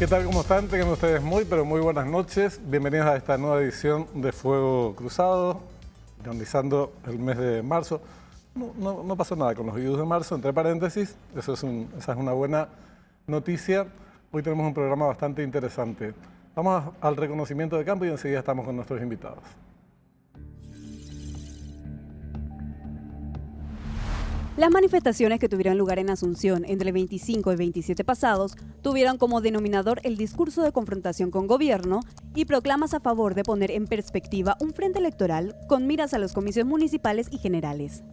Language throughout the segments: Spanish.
¿Qué tal? ¿Cómo están? Tengan ustedes muy, pero muy buenas noches. Bienvenidos a esta nueva edición de Fuego Cruzado, finalizando el mes de marzo. No pasó nada con los vivos de marzo, entre paréntesis. Esa es una buena noticia. Hoy tenemos un programa bastante interesante. Vamos al reconocimiento de campo y enseguida estamos con nuestros invitados. Las manifestaciones que tuvieron lugar en Asunción entre el 25 y 27 pasados tuvieron como denominador el discurso de confrontación con gobierno y proclamas a favor de poner en perspectiva un frente electoral con miras a los comicios municipales y generales.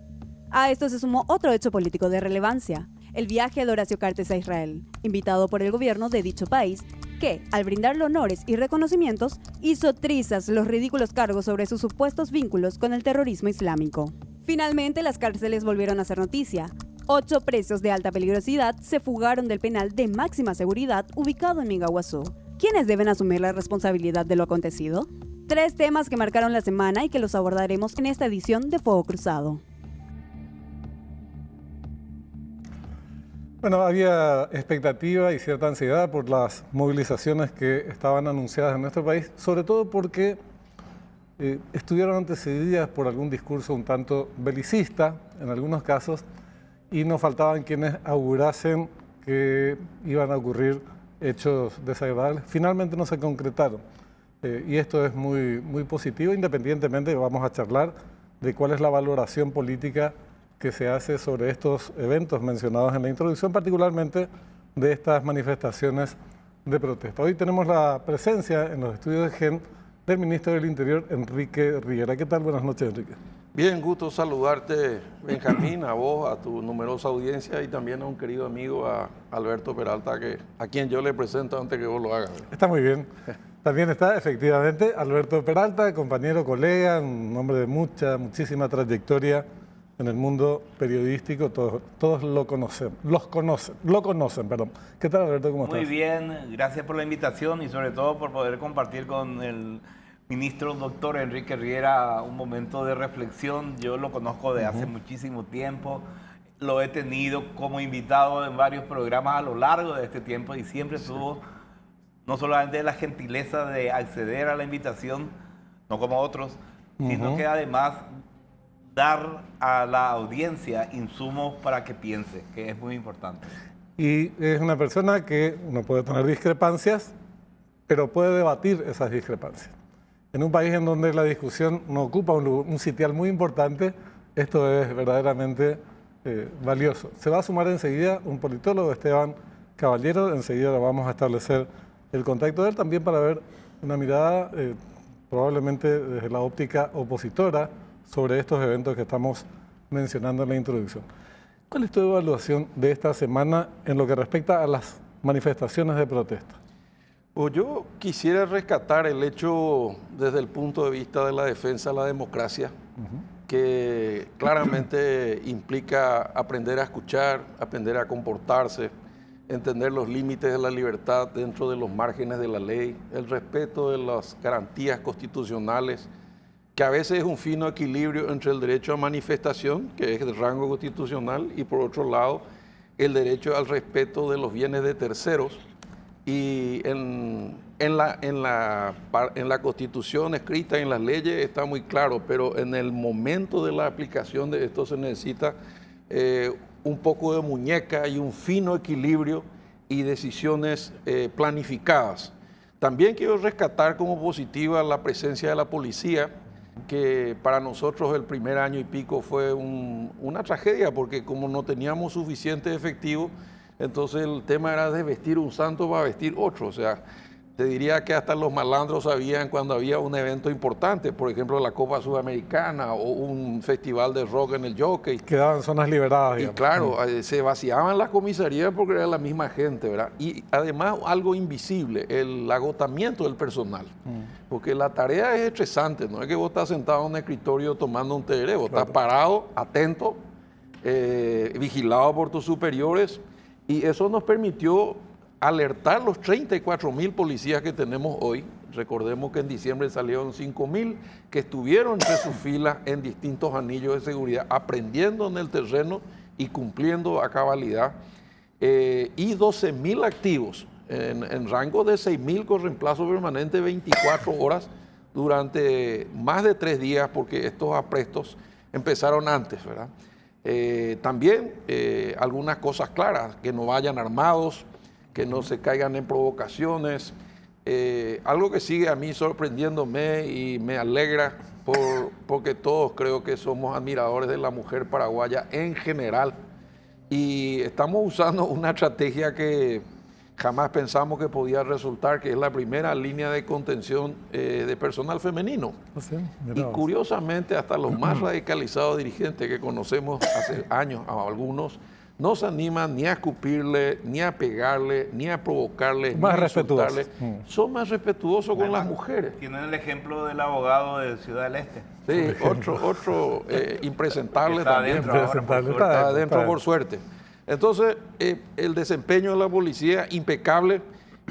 A esto se sumó otro hecho político de relevancia, el viaje de Horacio Cartes a Israel, invitado por el gobierno de dicho país, que, al brindarle honores y reconocimientos, hizo trizas los ridículos cargos sobre sus supuestos vínculos con el terrorismo islámico. Finalmente, las cárceles volvieron a ser noticia. 8 presos de alta peligrosidad se fugaron del penal de máxima seguridad ubicado en Mingaguazú. ¿Quiénes deben asumir la responsabilidad de lo acontecido? 3 temas que marcaron la semana y que los abordaremos en esta edición de Fuego Cruzado. Bueno, había expectativa y cierta ansiedad por las movilizaciones que estaban anunciadas en nuestro país, sobre todo porque estuvieron antecedidas por algún discurso un tanto belicista, en algunos casos, y nos faltaban quienes augurasen que iban a ocurrir hechos desagradables. Finalmente no se concretaron, y esto es muy positivo, independientemente, vamos a charlar de cuál es la valoración política que se hace sobre estos eventos mencionados en la introducción, particularmente de estas manifestaciones de protesta. Hoy tenemos la presencia en los estudios de GEN del ministro del Interior, Enrique Riera. ¿Qué tal? Buenas noches, Enrique. Bien, gusto saludarte, Benjamín, a vos, a tu numerosa audiencia y también a un querido amigo, a Alberto Peralta, a quien yo le presento antes que vos lo hagas. Está muy bien. También está, efectivamente, Alberto Peralta, compañero, colega, un hombre de muchísima trayectoria en el mundo periodístico. Todos lo conocen. ¿Qué tal, Alberto? ¿Cómo estás? Muy bien, gracias por la invitación y sobre todo por poder compartir con el ministro doctor Enrique Riera un momento de reflexión. Yo lo conozco de hace muchísimo tiempo, lo he tenido como invitado en varios programas a lo largo de este tiempo y siempre tuvo no solamente la gentileza de acceder a la invitación, no como otros, sino que además dar a la audiencia insumos para que piense, que es muy importante. Y es una persona que no puede tener discrepancias, pero puede debatir esas discrepancias. En un país en donde la discusión no ocupa un sitial muy importante, esto es verdaderamente valioso. Se va a sumar enseguida un politólogo, Esteban Caballero, enseguida vamos a establecer el contacto de él también para ver una mirada probablemente desde la óptica opositora sobre estos eventos que estamos mencionando en la introducción. ¿Cuál es tu evaluación de esta semana en lo que respecta a las manifestaciones de protesta? Pues yo quisiera rescatar el hecho desde el punto de vista de la defensa de la democracia, que claramente implica aprender a escuchar, aprender a comportarse, entender los límites de la libertad dentro de los márgenes de la ley, el respeto de las garantías constitucionales, que a veces es un fino equilibrio entre el derecho a manifestación, que es de rango constitucional, y por otro lado, el derecho al respeto de los bienes de terceros. Y en la Constitución escrita, en las leyes, está muy claro, pero en el momento de la aplicación de esto se necesita un poco de muñeca y un fino equilibrio y decisiones planificadas. También quiero rescatar como positiva la presencia de la policía, que para nosotros el primer año y pico fue una tragedia, porque como no teníamos suficiente efectivo, entonces el tema era de vestir un santo para vestir otro. O sea, te diría que hasta los malandros sabían cuando había un evento importante, por ejemplo la Copa Sudamericana o un festival de rock en el Jockey. Quedaban zonas liberadas, digamos. Y claro, se vaciaban las comisarías porque era la misma gente, ¿verdad? Y además algo invisible, el agotamiento del personal. Porque la tarea es estresante, no es que vos estás sentado en un escritorio tomando un tereré, vos estás parado, atento, vigilado por tus superiores, y eso nos permitió alertar los 34.000 policías que tenemos hoy. Recordemos que en diciembre salieron 5.000 que estuvieron entre sus filas en distintos anillos de seguridad, aprendiendo en el terreno y cumpliendo a cabalidad. Y 12.000 activos en rango de 6.000 con reemplazo permanente 24 horas durante más de 3 días, porque estos aprestos empezaron antes, ¿verdad? También algunas cosas claras, que no vayan armados, que no se caigan en provocaciones. Algo que sigue a mí sorprendiéndome y me alegra, porque todos creo que somos admiradores de la mujer paraguaya en general, y estamos usando una estrategia que jamás pensamos que podía resultar, que es la primera línea de contención de personal femenino. Sí, y curiosamente, hasta los más radicalizados dirigentes que conocemos hace años, a algunos, no se animan ni a escupirle, ni a pegarle, ni a provocarle, más ni a insultarle. respetuosos. Son más respetuosos con las mujeres. Tienen el ejemplo del abogado de Ciudad del Este. Sí, otro impresentable Está también. adentro ahora, por suerte. Está adentro por suerte. Entonces, el desempeño de la policía, impecable.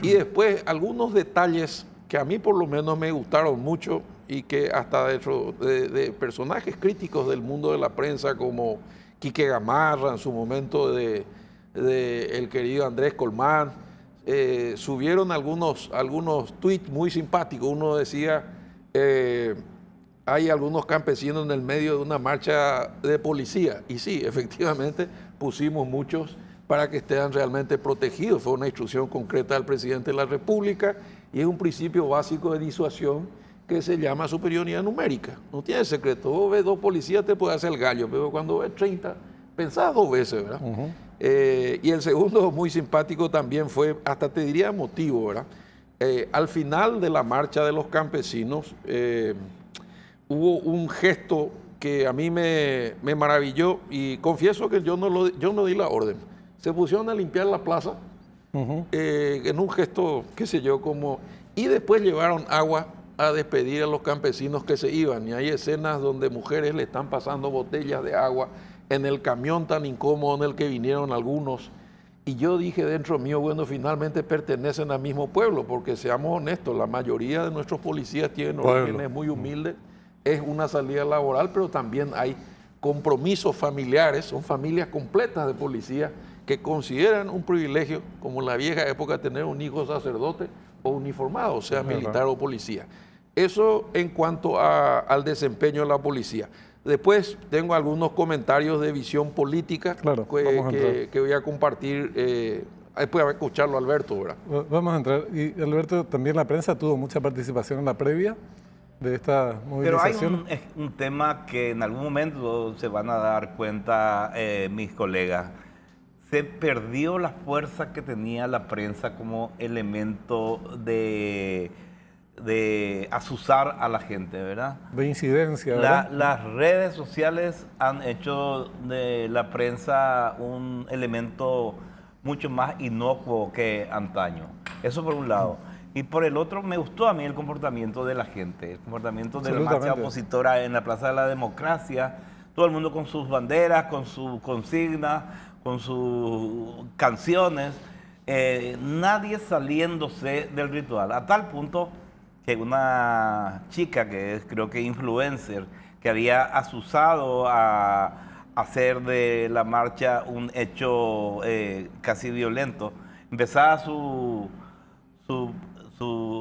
Y después, algunos detalles que a mí por lo menos me gustaron mucho y que hasta dentro de personajes críticos del mundo de la prensa, como Quique Gamarra, en su momento de el querido Andrés Colmán, subieron algunos tweets muy simpáticos. Uno decía, hay algunos campesinos en el medio de una marcha de policía. Y sí, efectivamente, pusimos muchos para que estén realmente protegidos. Fue una instrucción concreta del presidente de la República y es un principio básico de disuasión que se llama superioridad numérica. No tiene secreto. Vos ves 2 policías, te puede hacer el gallo, pero cuando ves 30, pensás 2 veces, ¿verdad? Y el segundo, muy simpático también, fue, hasta te diría emotivo, ¿verdad? Al final de la marcha de los campesinos, hubo un gesto que a mí me maravilló, y confieso que yo no di la orden. Se pusieron a limpiar la plaza en un gesto, qué sé yo, como... Y después llevaron agua a despedir a los campesinos que se iban. Y hay escenas donde mujeres le están pasando botellas de agua en el camión tan incómodo en el que vinieron algunos. Y yo dije dentro mío, bueno, finalmente pertenecen al mismo pueblo, porque seamos honestos, la mayoría de nuestros policías tienen orígenes muy humildes. Es una salida laboral, pero también hay compromisos familiares, son familias completas de policías que consideran un privilegio, como en la vieja época, tener un hijo sacerdote o uniformado, sea militar o policía. Eso en cuanto al desempeño de la policía. Después tengo algunos comentarios de visión política que voy a compartir. Después a escucharlo, Alberto, ¿verdad? Vamos a entrar. Y Alberto, también la prensa tuvo mucha participación en la previa de esta movilización. Pero hay un tema que en algún momento se van a dar cuenta mis colegas. Se perdió la fuerza que tenía la prensa como elemento de azuzar a la gente, ¿verdad? De incidencia, ¿verdad? Las redes sociales han hecho de la prensa un elemento mucho más inocuo que antaño. Eso por un lado. Y por el otro, me gustó a mí el comportamiento de la gente, el comportamiento de la marcha opositora en la Plaza de la Democracia, todo el mundo con sus banderas, con sus consignas, con sus canciones, nadie saliéndose del ritual, a tal punto que una chica que es, creo que influencer, que había azuzado a hacer de la marcha un hecho casi violento, empezaba su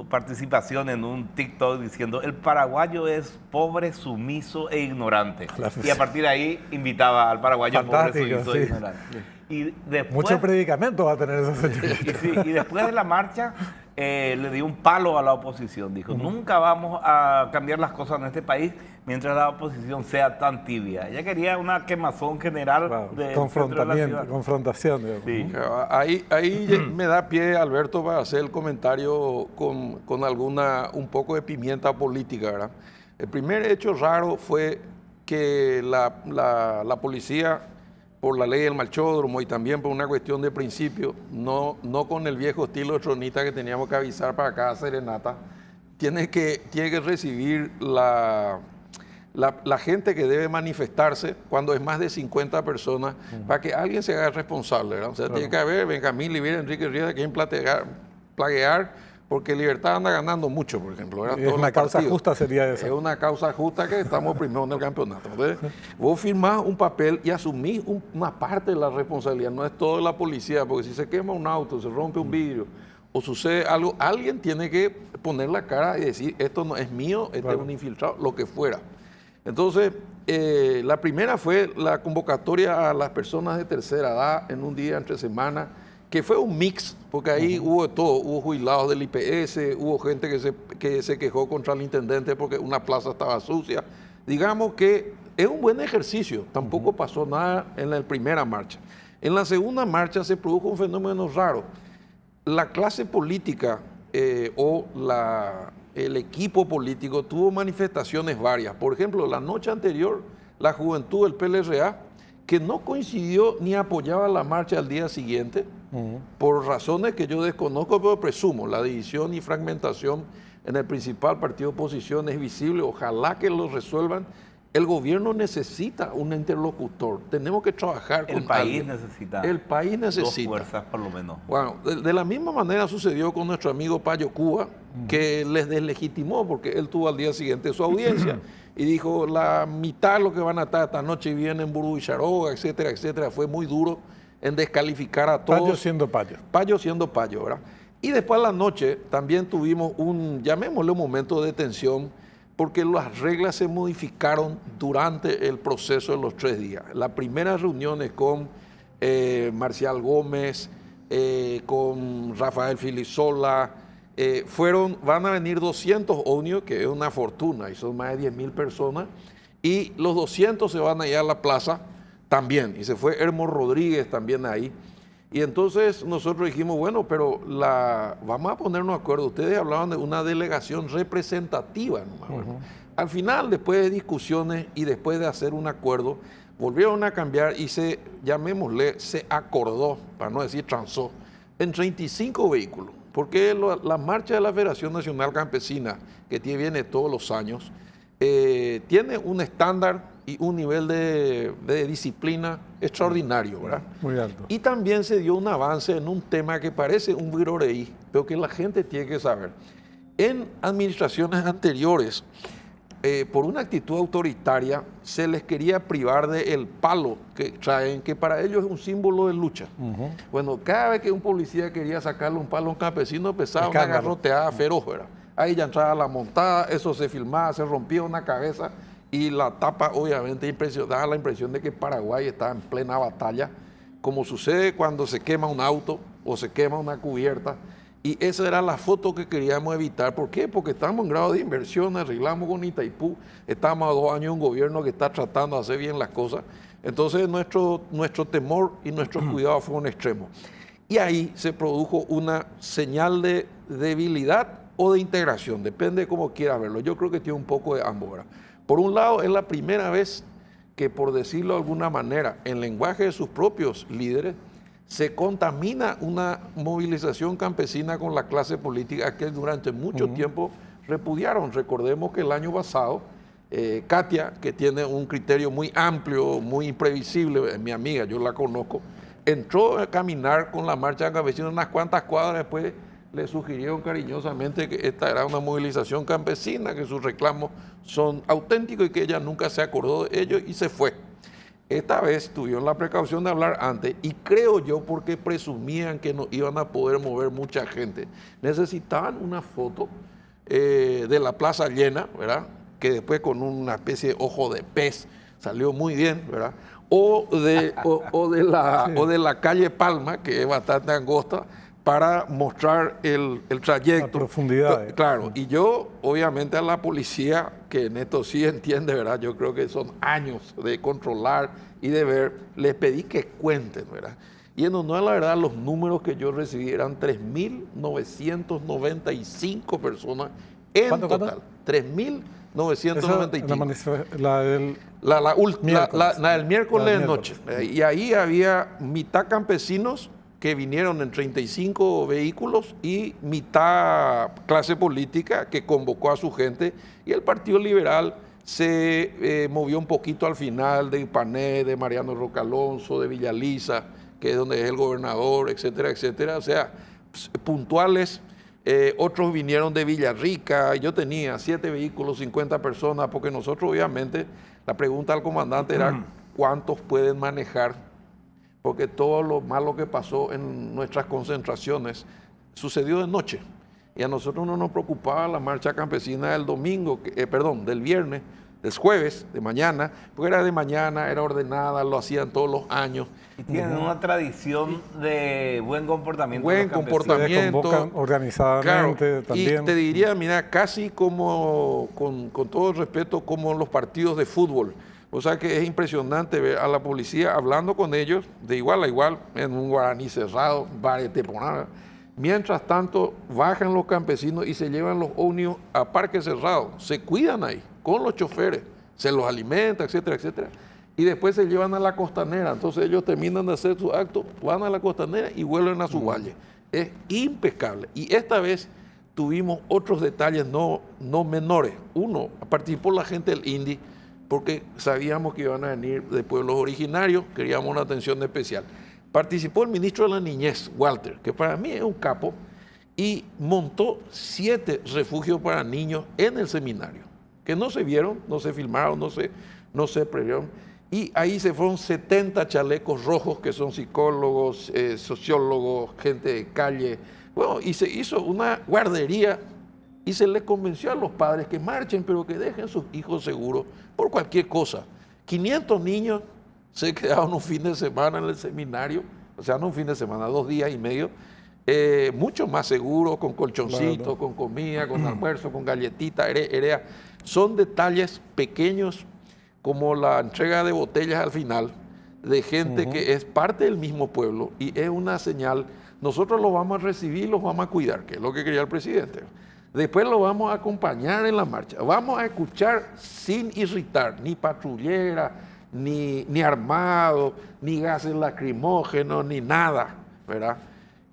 participación en un TikTok diciendo: el paraguayo es pobre, sumiso e ignorante. Y a partir de ahí invitaba al paraguayo pobre, sumiso e ignorante. Y después, mucho predicamento va a tener esa señorita. Y después de la marcha le dio un palo a la oposición. Dijo: nunca vamos a cambiar las cosas en este país mientras la oposición sea tan tibia. Ella quería una quemazón general de confrontación. Sí. Ahí me da pie, Alberto, para hacer el comentario con un poco de pimienta política, ¿verdad? El primer hecho raro fue que la policía, por la ley del marchódromo y también por una cuestión de principio, no con el viejo estilo de tronita que teníamos que avisar para cada serenata, tiene que recibir la gente que debe manifestarse cuando es más de 50 personas, para que alguien se haga responsable, ¿verdad? O sea, tiene que haber Benjamín Liviera, Enrique Riera, quien plaguear, porque Libertad anda ganando mucho, por ejemplo, ¿verdad? Es una causa justa, sería eso. Es una causa justa que estamos primero en el campeonato. Entonces, vos firmás un papel y asumís una parte de la responsabilidad, no es todo de la policía, porque si se quema un auto, se rompe un vidrio, o sucede algo, alguien tiene que poner la cara y decir, esto no es mío, este es un infiltrado, lo que fuera. Entonces, la primera fue la convocatoria a las personas de tercera edad en un día entre semana, que fue un mix, porque ahí hubo de todo, hubo jubilados del IPS, hubo gente que se quejó contra el intendente porque una plaza estaba sucia. Digamos que es un buen ejercicio, tampoco pasó nada en la primera marcha. En la segunda marcha se produjo un fenómeno raro. La clase política el equipo político tuvo manifestaciones varias. Por ejemplo, la noche anterior, la juventud del PLRA, que no coincidió ni apoyaba la marcha al día siguiente, por razones que yo desconozco, pero presumo, la división y fragmentación en el principal partido de oposición es visible, ojalá que lo resuelvan. El gobierno necesita un interlocutor, tenemos que trabajar con el país alguien. necesita. El país necesita. Dos fuerzas por lo menos. Bueno, de la misma manera sucedió con nuestro amigo Payo Cuba, que les deslegitimó porque él tuvo al día siguiente su audiencia y dijo la mitad de lo que van a estar esta noche viene en Burú y Charoga, etcétera, etcétera. Fue muy duro en descalificar a todos. Payo siendo Payo. Payo siendo Payo, ¿verdad? Y después a la noche también tuvimos llamémosle un momento de tensión, porque las reglas se modificaron durante el proceso de los 3 días. Las primeras reuniones con Marcial Gómez, con Rafael Filisola, van a venir 200 ONIO, que es una fortuna, y son más de 10.000 personas, y los 200 se van a ir a la plaza también, y se fue Hermo Rodríguez también ahí. Y entonces nosotros dijimos, bueno, pero vamos a ponernos de acuerdo. Ustedes hablaban de una delegación representativa. Bueno, al final, después de discusiones y después de hacer un acuerdo, volvieron a cambiar y se acordó, para no decir transó, en 35 vehículos. Porque la marcha de la Federación Nacional Campesina, que viene todos los años, tiene un estándar y un nivel de disciplina extraordinario, ¿verdad? Muy alto. Y también se dio un avance en un tema que parece un viroreí, pero que la gente tiene que saber. En administraciones anteriores, por una actitud autoritaria, se les quería privar del palo que traen, que para ellos es un símbolo de lucha. Bueno, cada vez que un policía quería sacarle un palo a un campesino, empezaba una garroteada feroz, ¿verdad? Ahí ya entraba la montada, eso se filmaba, se rompía una cabeza. Y la tapa obviamente daba la impresión de que Paraguay estaba en plena batalla, como sucede cuando se quema un auto o se quema una cubierta. Y esa era la foto que queríamos evitar. ¿Por qué? Porque estamos en grado de inversión, arreglamos con Itaipú, estamos a 2 años en un gobierno que está tratando de hacer bien las cosas. Entonces nuestro temor y nuestro cuidado fueron extremos. Y ahí se produjo una señal de debilidad o de integración, depende de cómo quiera verlo. Yo creo que tiene un poco de ambos, ¿verdad? Por un lado, es la primera vez que, por decirlo de alguna manera, en lenguaje de sus propios líderes, se contamina una movilización campesina con la clase política que durante mucho tiempo repudiaron. Recordemos que el año pasado, Katia, que tiene un criterio muy amplio, muy imprevisible, es mi amiga, yo la conozco, entró a caminar con la marcha campesina unas cuantas cuadras después. Le sugirieron cariñosamente que esta era una movilización campesina, que sus reclamos son auténticos y que ella nunca se acordó de ellos y se fue. Esta vez tuvieron la precaución de hablar antes y creo yo porque presumían que no iban a poder mover mucha gente. Necesitaban una foto de la plaza llena, ¿verdad? Que después con una especie de ojo de pez salió muy bien, ¿verdad? O de la calle Palma, que es bastante angosta, para mostrar el trayecto. La profundidad. Claro, y yo, obviamente, a la policía, que en esto sí entiende, ¿verdad? Yo creo que son años de controlar y de ver, les pedí que cuenten, ¿verdad? Y en honor a la verdad, los números que yo recibí eran 3.995 personas en total. 3.995. La del miércoles de noche. Y ahí había mitad campesinos que vinieron en 35 vehículos y mitad clase política que convocó a su gente, y el Partido Liberal se movió un poquito al final de Ipané, de Mariano Roca Alonso, de Villaliza, que es donde es el gobernador, etcétera, etcétera. O sea, puntuales. Otros vinieron de Villarrica. Yo tenía 7 vehículos, 50 personas, porque nosotros obviamente, la pregunta al comandante era ¿cuántos pueden manejar? Porque todo lo malo que pasó en nuestras concentraciones sucedió de noche. Y a nosotros no nos preocupaba la marcha campesina del domingo, del viernes, del jueves, de mañana, porque era de mañana, era ordenada, lo hacían todos los años. Y tienen una tradición de buen comportamiento. Buen comportamiento. Convocan organizadamente, claro, también. Y te diría, mira, casi como, con todo el respeto, como los partidos de fútbol. O sea que es impresionante ver a la policía hablando con ellos de igual a igual, en un guaraní cerrado, temporada. Mientras tanto, bajan los campesinos y se llevan los ómnibus a parque cerrado. Se cuidan ahí, con los choferes, se los alimenta, etcétera, etcétera. Y después se llevan a la costanera. Entonces ellos terminan de hacer su acto, van a la costanera y vuelven a su valle. Es impecable. Y esta vez tuvimos otros detalles no menores. Uno, participó la gente del INDI porque sabíamos que iban a venir de pueblos originarios, queríamos una atención especial. Participó el ministro de la Niñez, Walter, que para mí es un capo, y montó 7 refugios para niños en el seminario, que no se vieron, no se filmaron, no se previeron. Y ahí se fueron 70 chalecos rojos, que son psicólogos, sociólogos, gente de calle. Bueno, y se hizo una guardería y se les convenció a los padres que marchen, pero que dejen sus hijos seguros por cualquier cosa. 500 niños se quedaron un fin de semana en el seminario, o sea, no un fin de semana, 2 días y medio, mucho más seguros, con colchoncitos, claro, con comida, con almuerzo, con galletitas, herea. Son detalles pequeños, como la entrega de botellas al final, de gente que es parte del mismo pueblo, y es una señal. Nosotros los vamos a recibir, los vamos a cuidar, que es lo que quería el presidente. Después lo vamos a acompañar en la marcha. Vamos a escuchar sin irritar, ni patrullera, ni armado, ni gases lacrimógenos, ni nada, ¿verdad?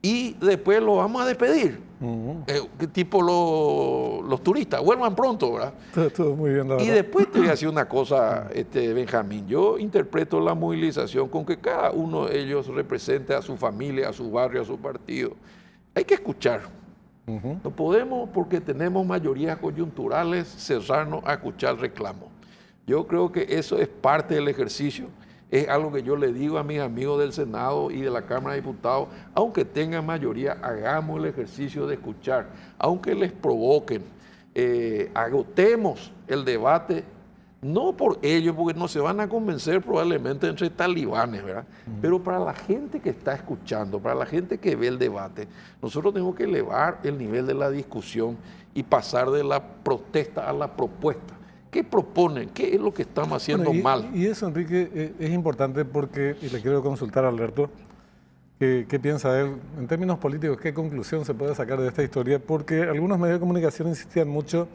Y después lo vamos a despedir. Tipo los turistas, vuelvan pronto, ¿verdad? Todo muy bien, la verdad. Y después te voy a decir una cosa, Benjamín. Yo interpreto la movilización con que cada uno de ellos represente a su familia, a su barrio, a su partido. Hay que escuchar. No podemos, porque tenemos mayorías coyunturales, cerrarnos a escuchar reclamos. Yo creo que eso es parte del ejercicio. Es algo que yo le digo a mis amigos del Senado y de la Cámara de Diputados, aunque tengan mayoría, hagamos el ejercicio de escuchar, aunque les provoquen, agotemos el debate, no por ellos, porque no se van a convencer probablemente entre talibanes, ¿verdad? Pero para la gente que está escuchando, para la gente que ve el debate, nosotros tenemos que elevar el nivel de la discusión y pasar de la protesta a la propuesta. ¿Qué proponen? ¿Qué es lo que estamos haciendo mal? Y eso, Enrique, es importante porque, y le quiero consultar a Alberto, ¿qué piensa él en términos políticos? ¿Qué conclusión se puede sacar de esta historia? Porque algunos medios de comunicación insistían mucho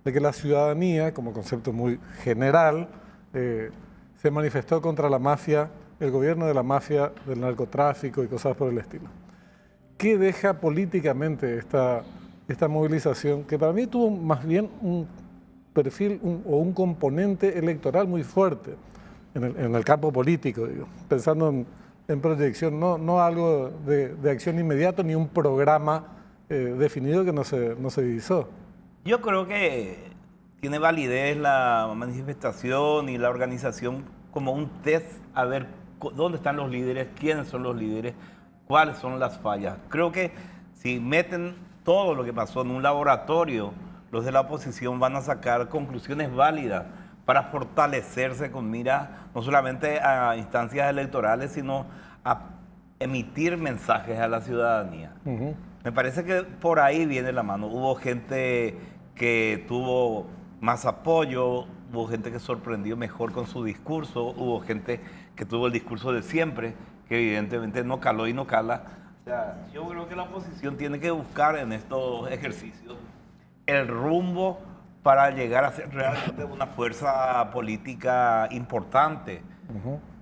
de que la ciudadanía, como concepto muy general, se manifestó contra la mafia, el gobierno de la mafia, del narcotráfico y cosas por el estilo. ¿Qué deja políticamente esta movilización, que para mí tuvo más bien un perfil o un componente electoral muy fuerte en el campo político, digo, pensando en proyección, no algo de acción inmediata ni un programa definido que no se divisó? Yo creo que tiene validez la manifestación y la organización como un test a ver dónde están los líderes, quiénes son los líderes, cuáles son las fallas. Creo que si meten todo lo que pasó en un laboratorio, los de la oposición van a sacar conclusiones válidas para fortalecerse con mira no solamente a instancias electorales, sino a emitir mensajes a la ciudadanía. Me parece que por ahí viene la mano. Hubo gente que tuvo más apoyo, hubo gente que sorprendió mejor con su discurso, hubo gente que tuvo el discurso de siempre, que evidentemente no caló y no cala. O sea, yo creo que la oposición tiene que buscar en estos ejercicios el rumbo para llegar a ser realmente una fuerza política importante,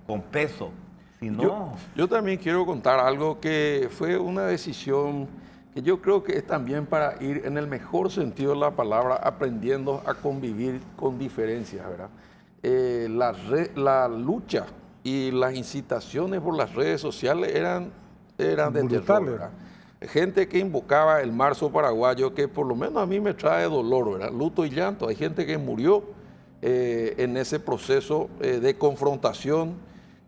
con peso. Si no... yo también quiero contar algo que fue una decisión que yo creo que es también para ir en el mejor sentido de la palabra, aprendiendo a convivir con diferencias, ¿verdad? La lucha y las incitaciones por las redes sociales eran de terror, ¿verdad? Gente que invocaba el marzo paraguayo, que por lo menos a mí me trae dolor, ¿verdad? Luto y llanto. Hay gente que murió en ese proceso de confrontación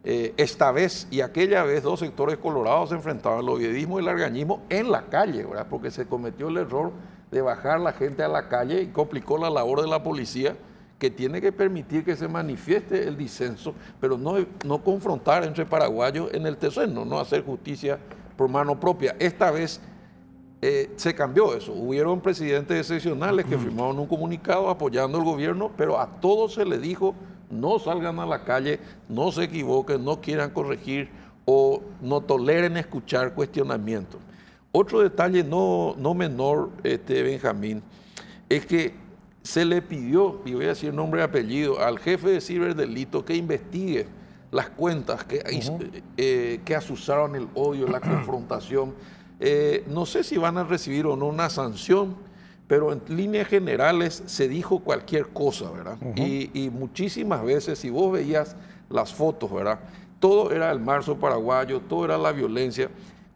esta vez y aquella vez 2 sectores colorados se enfrentaban, el oviedismo y el largañismo, en la calle, ¿verdad? Porque se cometió el error de bajar la gente a la calle y complicó la labor de la policía, que tiene que permitir que se manifieste el disenso, pero no confrontar entre paraguayos en el terreno, no hacer justicia por mano propia. Esta vez se cambió eso. Hubieron presidentes excepcionales que firmaron un comunicado apoyando al gobierno, pero a todos se les dijo: no salgan a la calle, no se equivoquen, no quieran corregir o no toleren escuchar cuestionamientos. Otro detalle no menor, Benjamín, es que se le pidió, y voy a decir nombre y apellido, al jefe de ciberdelito que investigue las cuentas que asusaron el odio, la confrontación. No sé si van a recibir o no una sanción, pero en líneas generales se dijo cualquier cosa, ¿verdad? Y muchísimas veces, si vos veías las fotos, ¿verdad? Todo era el marzo paraguayo, todo era la violencia.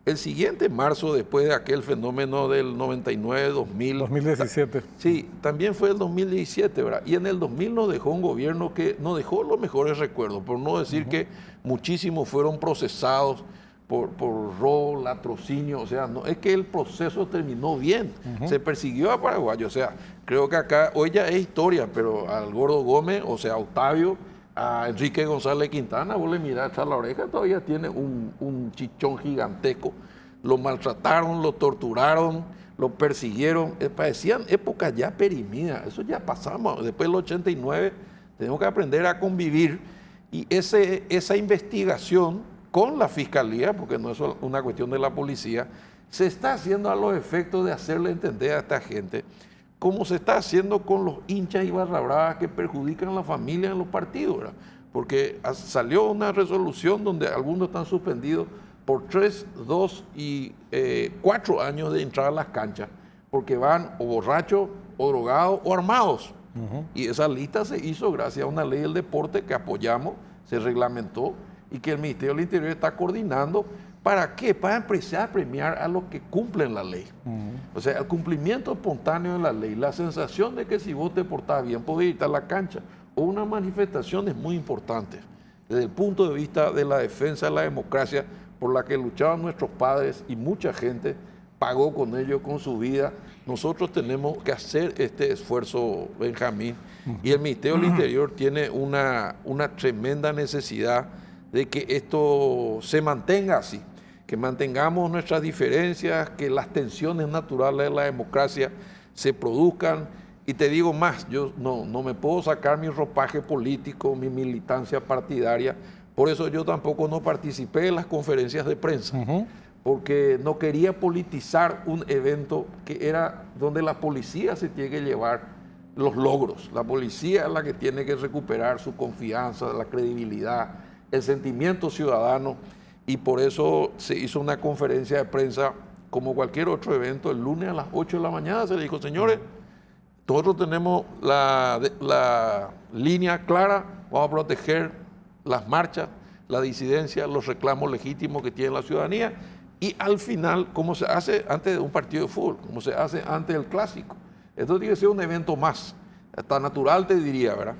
El siguiente marzo, después de aquel fenómeno del 99, 2000... 2017. Sí, también fue el 2017, ¿verdad? Y en el 2000 nos dejó un gobierno que nos dejó los mejores recuerdos, por no decir que muchísimos fueron procesados por robo, latrocinio, o sea, no es que el proceso terminó bien, se persiguió a paraguayos, o sea, creo que acá, hoy ya es historia, pero al Gordo Gómez, o sea, a Octavio, a Enrique González Quintana, vos le mirás a la oreja, todavía tiene un chichón gigantesco, lo maltrataron, lo torturaron, lo persiguieron, parecían épocas ya perimidas, eso ya pasamos, después del 89 tenemos que aprender a convivir, y esa investigación con la fiscalía, porque no es una cuestión de la policía, se está haciendo a los efectos de hacerle entender a esta gente, como se está haciendo con los hinchas y barra bravas que perjudican a la familia en los partidos, ¿verdad? Porque salió una resolución donde algunos están suspendidos por 3, 2 y 4 años de entrar a las canchas, porque van o borrachos, o drogados, o armados. Y esa lista se hizo gracias a una ley del deporte que apoyamos, se reglamentó, y que el Ministerio del Interior está coordinando. ¿Para qué? Para empezar a premiar a los que cumplen la ley. O sea, el cumplimiento espontáneo de la ley, la sensación de que si vos te portás bien podés ir a la cancha o una manifestación es muy importante desde el punto de vista de la defensa de la democracia por la que luchaban nuestros padres y mucha gente pagó con ello con su vida. Nosotros tenemos que hacer este esfuerzo, Benjamín, y el Ministerio del Interior tiene una tremenda necesidad de que esto se mantenga así, que mantengamos nuestras diferencias, que las tensiones naturales de la democracia se produzcan. Y te digo más, yo no me puedo sacar mi ropaje político, mi militancia partidaria, por eso yo tampoco no participé en las conferencias de prensa, porque no quería politizar un evento que era donde la policía se tiene que llevar los logros. La policía es la que tiene que recuperar su confianza, la credibilidad, el sentimiento ciudadano, y por eso se hizo una conferencia de prensa como cualquier otro evento. El lunes a las 8 de la mañana se le dijo: señores, nosotros tenemos la línea clara, vamos a proteger las marchas, la disidencia, los reclamos legítimos que tiene la ciudadanía, y al final, como se hace antes de un partido de fútbol, como se hace antes del clásico. Esto tiene que ser un evento más, hasta natural te diría, ¿verdad?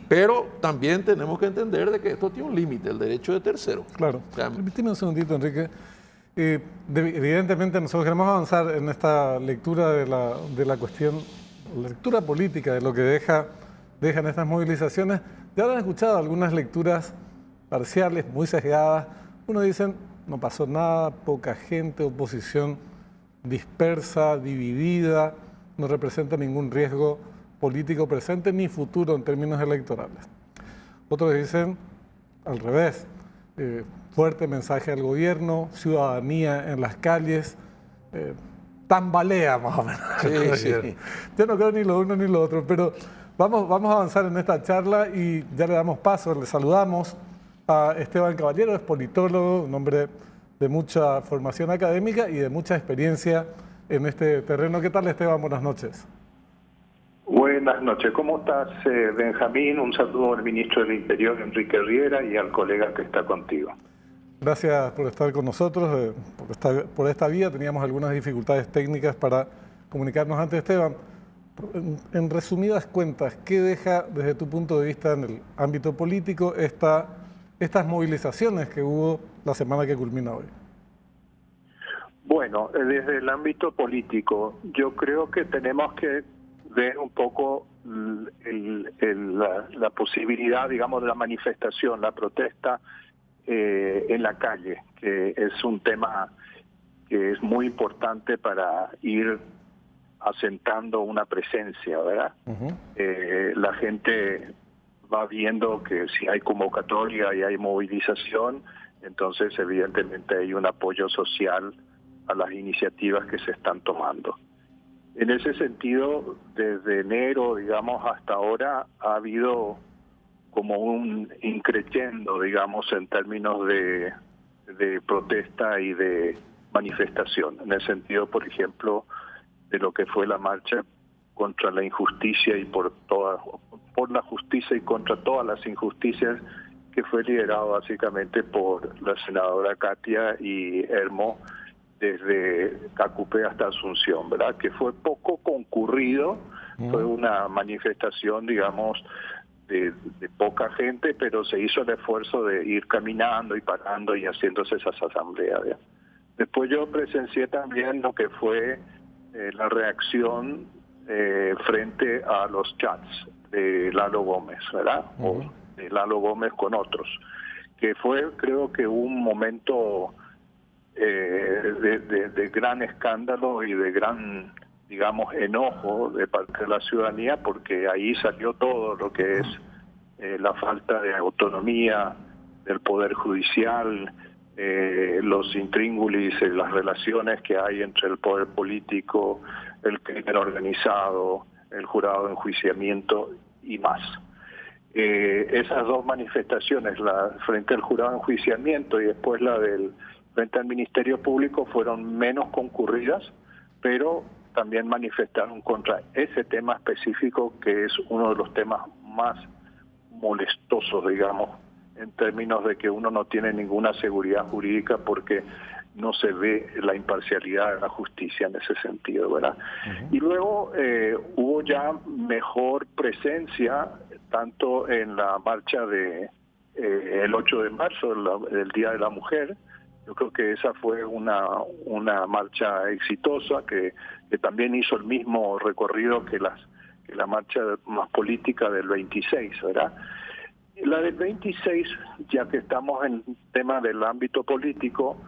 Pero también tenemos que entender de que esto tiene un límite, el derecho de tercero. Claro. Permíteme un segundito, Enrique. Evidentemente nosotros queremos avanzar en esta lectura de la cuestión, la lectura política de lo que dejan estas movilizaciones. Ya han escuchado algunas lecturas parciales, muy sesgadas. Uno dicen, no pasó nada, poca gente, oposición dispersa, dividida, no representa ningún riesgo político presente ni futuro en términos electorales. Otros dicen al revés, fuerte mensaje al gobierno, ciudadanía en las calles, tambalea más o menos. Sí. Yo no creo ni lo uno ni lo otro, pero vamos a avanzar en esta charla y ya le damos paso, le saludamos a Esteban Caballero, es politólogo, un hombre de mucha formación académica y de mucha experiencia en este terreno. ¿Qué tal, Esteban? Buenas noches. Buenas noches, ¿cómo estás, Benjamín? Un saludo al ministro del Interior, Enrique Riera, y al colega que está contigo. Gracias por estar con nosotros. Por esta vía teníamos algunas dificultades técnicas para comunicarnos antes, Esteban. En resumidas cuentas, ¿qué deja desde tu punto de vista en el ámbito político esta estas movilizaciones que hubo la semana que culmina hoy? Bueno, desde el ámbito político, yo creo que tenemos que ver un poco la posibilidad, digamos, de la manifestación, la protesta en la calle, que es un tema que es muy importante para ir asentando una presencia, ¿verdad? La gente va viendo que si hay convocatoria y hay movilización, entonces evidentemente hay un apoyo social a las iniciativas que se están tomando. En ese sentido, desde enero, digamos, hasta ahora ha habido como un increciendo, digamos, en términos de protesta y de manifestación. En el sentido, por ejemplo, de lo que fue la marcha contra la injusticia y por la justicia y contra todas las injusticias, que fue liderado básicamente por la senadora Katia y Hermo, desde Cacupé hasta Asunción, ¿verdad? Que fue poco concurrido, fue una manifestación, digamos, de poca gente, pero se hizo el esfuerzo de ir caminando y parando y haciéndose esas asambleas, ¿verdad? Después yo presencié también lo que fue la reacción frente a los chats de Lalo Gómez, ¿verdad? O de Lalo Gómez con otros, que fue, creo que, un momento de gran escándalo y de gran, digamos, enojo de parte de la ciudadanía, porque ahí salió todo lo que es la falta de autonomía del Poder Judicial, los intríngulis, las relaciones que hay entre el poder político, el crimen organizado, el jurado de enjuiciamiento y más. Esas dos manifestaciones, la frente al jurado de enjuiciamiento y después la del frente al Ministerio Público, fueron menos concurridas, pero también manifestaron contra ese tema específico, que es uno de los temas más molestosos, digamos, en términos de que uno no tiene ninguna seguridad jurídica porque no se ve la imparcialidad de la justicia en ese sentido, ¿verdad? Y luego hubo ya mejor presencia, tanto en la marcha de el 8 de marzo, el Día de la Mujer. Yo creo que esa fue una marcha exitosa que también hizo el mismo recorrido que la marcha más política del 26, ¿verdad? La del 26, ya que estamos en el tema del ámbito político,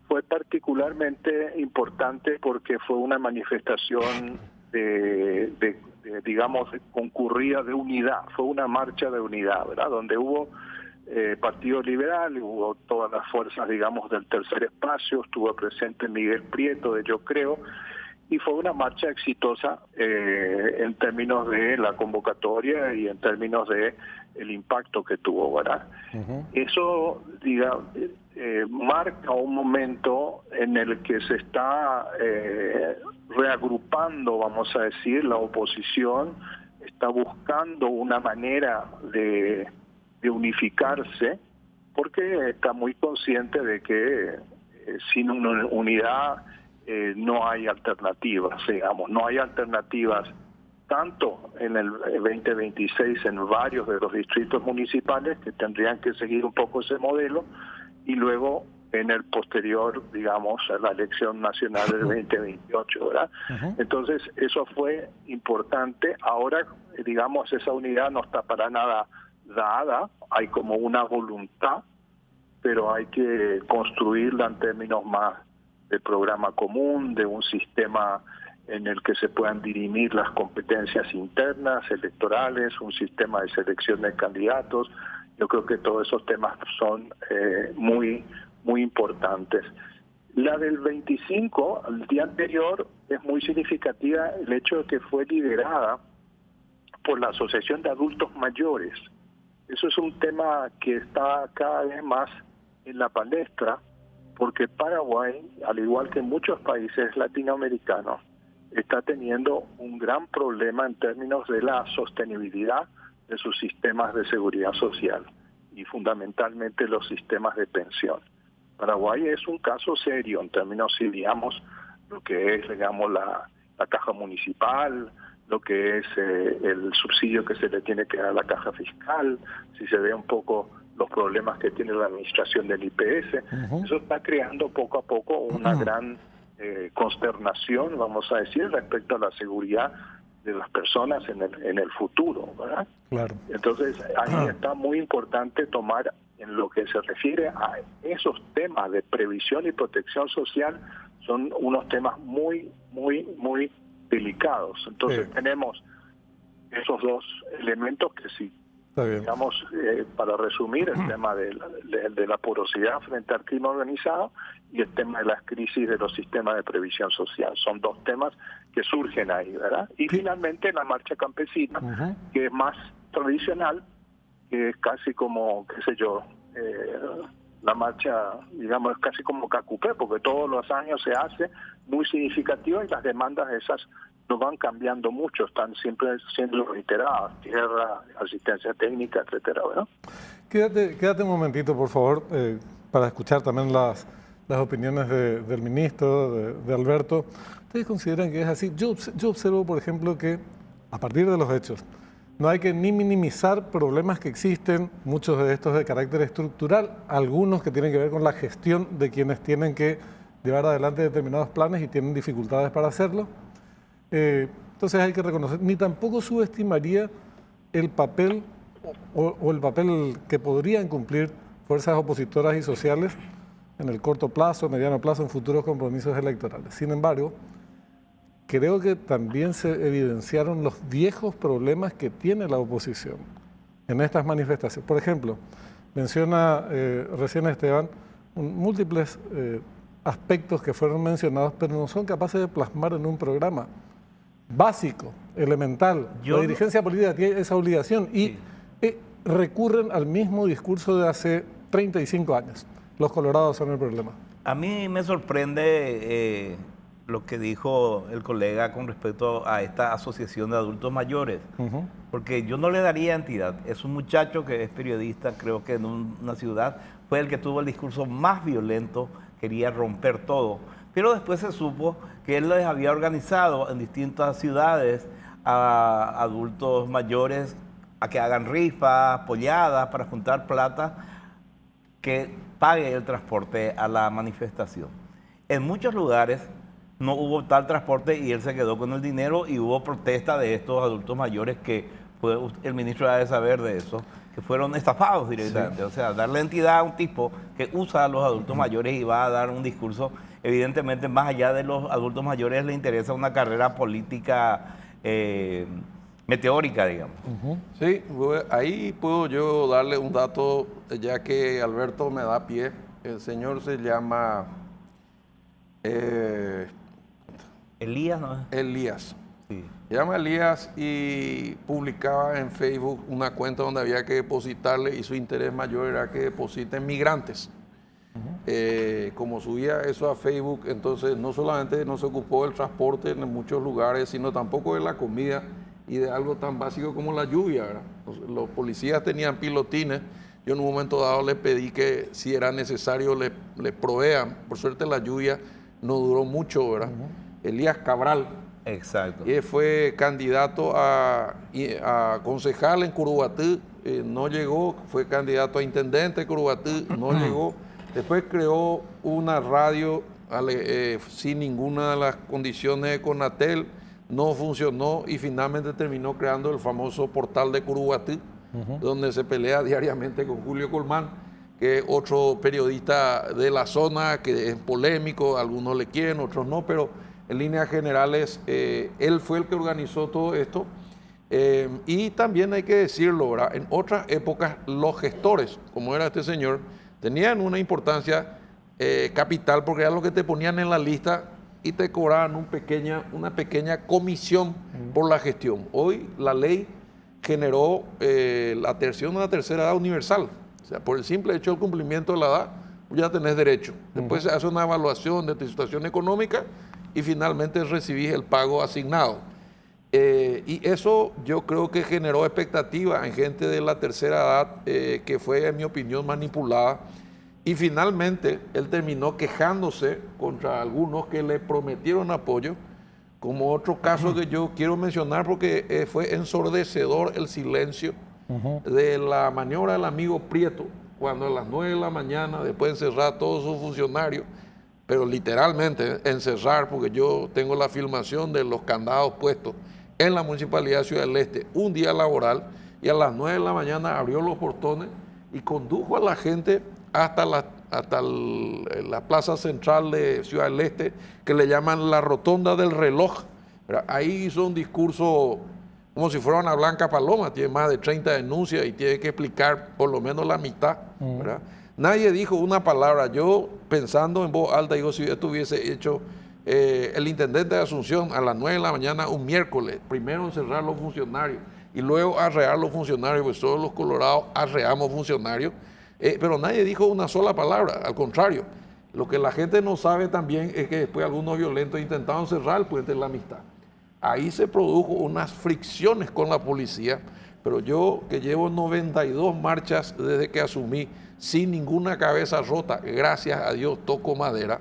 fue particularmente importante porque fue una manifestación digamos, concurrida de unidad, fue una marcha de unidad, ¿verdad? Donde hubo Partido Liberal, hubo todas las fuerzas, digamos, del tercer espacio, estuvo presente Miguel Prieto de Yo Creo, y fue una marcha exitosa en términos de la convocatoria y en términos de el impacto que tuvo, ¿verdad? Eso, marca un momento en el que se está reagrupando, vamos a decir, la oposición, está buscando una manera de unificarse, porque está muy consciente de que sin una unidad no hay alternativas, digamos, no hay alternativas tanto en el 2026 en varios de los distritos municipales, que tendrían que seguir un poco ese modelo, y luego en el posterior, digamos, a la elección nacional del 2028, ¿verdad? Entonces, eso fue importante. Ahora, digamos, esa unidad no está para nada dada, hay como una voluntad, pero hay que construirla en términos más de programa común, de un sistema en el que se puedan dirimir las competencias internas, electorales, un sistema de selección de candidatos. Yo creo que todos esos temas son muy importantes. La del 25, el día anterior, es muy significativa el hecho de que fue liderada por la Asociación de Adultos Mayores. Eso es un tema que está cada vez más en la palestra, porque Paraguay, al igual que muchos países latinoamericanos, está teniendo un gran problema en términos de la sostenibilidad de sus sistemas de seguridad social y fundamentalmente los sistemas de pensión. Paraguay es un caso serio en términos, si digamos, lo que es, digamos, la caja municipal, lo que es el subsidio que se le tiene que dar a la caja fiscal, si se ve un poco los problemas que tiene la administración del IPS. Eso está creando poco a poco una gran consternación, vamos a decir, respecto a la seguridad de las personas en el futuro, ¿verdad? Claro. Entonces, ahí está muy importante tomar, en lo que se refiere a esos temas de previsión y protección social, son unos temas muy, muy, muy delicados. Entonces, tenemos esos dos elementos que sí, digamos, para resumir, el tema de la porosidad frente al crimen organizado y el tema de las crisis de los sistemas de previsión social. Son dos temas que surgen ahí, ¿verdad? Y finalmente la marcha campesina, que es más tradicional, que es casi como, qué sé yo, la marcha, digamos, es casi como Cacupé, porque todos los años se hace, muy significativa, y las demandas esas no van cambiando mucho, están siempre siendo reiteradas: tierra, asistencia técnica, etcétera, ¿verdad? Quédate un momentito, por favor, para escuchar también las opiniones del ministro, de Alberto. ¿Ustedes consideran que es así? Yo observo, por ejemplo, que a partir de los hechos, no hay que ni minimizar problemas que existen, muchos de estos de carácter estructural, algunos que tienen que ver con la gestión de quienes tienen que llevar adelante determinados planes y tienen dificultades para hacerlo. Entonces hay que reconocer, ni tampoco subestimaría el papel o el papel que podrían cumplir fuerzas opositoras y sociales en el corto plazo, mediano plazo, en futuros compromisos electorales. Sin embargo, creo que también se evidenciaron los viejos problemas que tiene la oposición en estas manifestaciones. Por ejemplo, menciona recién Esteban múltiples aspectos que fueron mencionados, pero no son capaces de plasmar en un programa básico, elemental. La dirigencia política tiene esa obligación y recurren al mismo discurso de hace 35 años. Los colorados son el problema. A mí me sorprende lo que dijo el colega con respecto a esta asociación de adultos mayores, porque yo no le daría entidad. Es un muchacho que es periodista, creo que en una ciudad, fue el que tuvo el discurso más violento, quería romper todo, pero después se supo que él les había organizado en distintas ciudades a adultos mayores a que hagan rifas, polladas para juntar plata que pague el transporte a la manifestación. En muchos lugares no hubo tal transporte y él se quedó con el dinero, y hubo protesta de estos adultos mayores, que fue, el ministro ha de saber de eso, que fueron estafados directamente. Sí. O sea, darle entidad a un tipo que usa a los adultos mayores y va a dar un discurso, evidentemente más allá de los adultos mayores le interesa una carrera política meteórica, digamos. Sí, ahí puedo yo darle un dato, ya que Alberto me da pie. El señor se llama Elías, ¿no? Elías. Sí. Se llama Elías y publicaba en Facebook una cuenta donde había que depositarle, y su interés mayor era que depositen migrantes. Como subía eso a Facebook, entonces no solamente no se ocupó del transporte en muchos lugares, sino tampoco de la comida y de algo tan básico como la lluvia, ¿verdad? Los policías tenían pilotines. Yo en un momento dado les pedí que si era necesario le provean. Por suerte la lluvia no duró mucho, ¿verdad? Elías Cabral. Exacto. Y fue candidato a concejal en Curuguatí, no llegó. Fue candidato a intendente de Curuguatí, no llegó. Después creó una radio sin ninguna de las condiciones de Conatel, no funcionó, y finalmente terminó creando el famoso portal de Curuguatí, donde se pelea diariamente con Julio Colmán, que es otro periodista de la zona que es polémico, algunos le quieren, otros no, pero en líneas generales él fue el que organizó todo esto. Y también hay que decirlo, ¿verdad? En otras épocas los gestores, como era este señor, tenían una importancia capital, porque era lo que te ponían en la lista y te cobraban una pequeña comisión por la gestión. Hoy la ley generó la tercera edad universal. O sea, por el simple hecho del cumplimiento de la edad, ya tenés derecho. Después se hace una evaluación de tu situación económica y finalmente recibís el pago asignado. Y eso yo creo que generó expectativa en gente de la tercera edad, que fue, en mi opinión, manipulada. Y finalmente él terminó quejándose contra algunos que le prometieron apoyo, como otro caso que yo quiero mencionar porque fue ensordecedor el silencio de la maniobra del amigo Prieto, cuando a las 9 de la mañana, después de encerrar a todos sus funcionarios, pero literalmente encerrar, porque yo tengo la filmación de los candados puestos en la Municipalidad de Ciudad del Este, un día laboral, y a las 9 de la mañana abrió los portones y condujo a la gente hasta la plaza central de Ciudad del Este, que le llaman la Rotonda del Reloj. ¿Verdad? Ahí hizo un discurso como si fuera una blanca paloma, tiene más de 30 denuncias y tiene que explicar por lo menos la mitad. ¿Verdad? Nadie dijo una palabra. Yo, pensando en voz alta, digo, si esto hubiese hecho el intendente de Asunción a las 9 de la mañana un miércoles, primero encerrar los funcionarios y luego arrear los funcionarios, pues todos los colorados arreamos funcionarios, pero nadie dijo una sola palabra, al contrario. Lo que la gente no sabe también es que después algunos violentos intentaron cerrar el puente de la Amistad. Ahí se produjo unas fricciones con la policía, pero yo, que llevo 92 marchas desde que asumí, sin ninguna cabeza rota, gracias a Dios, toco madera,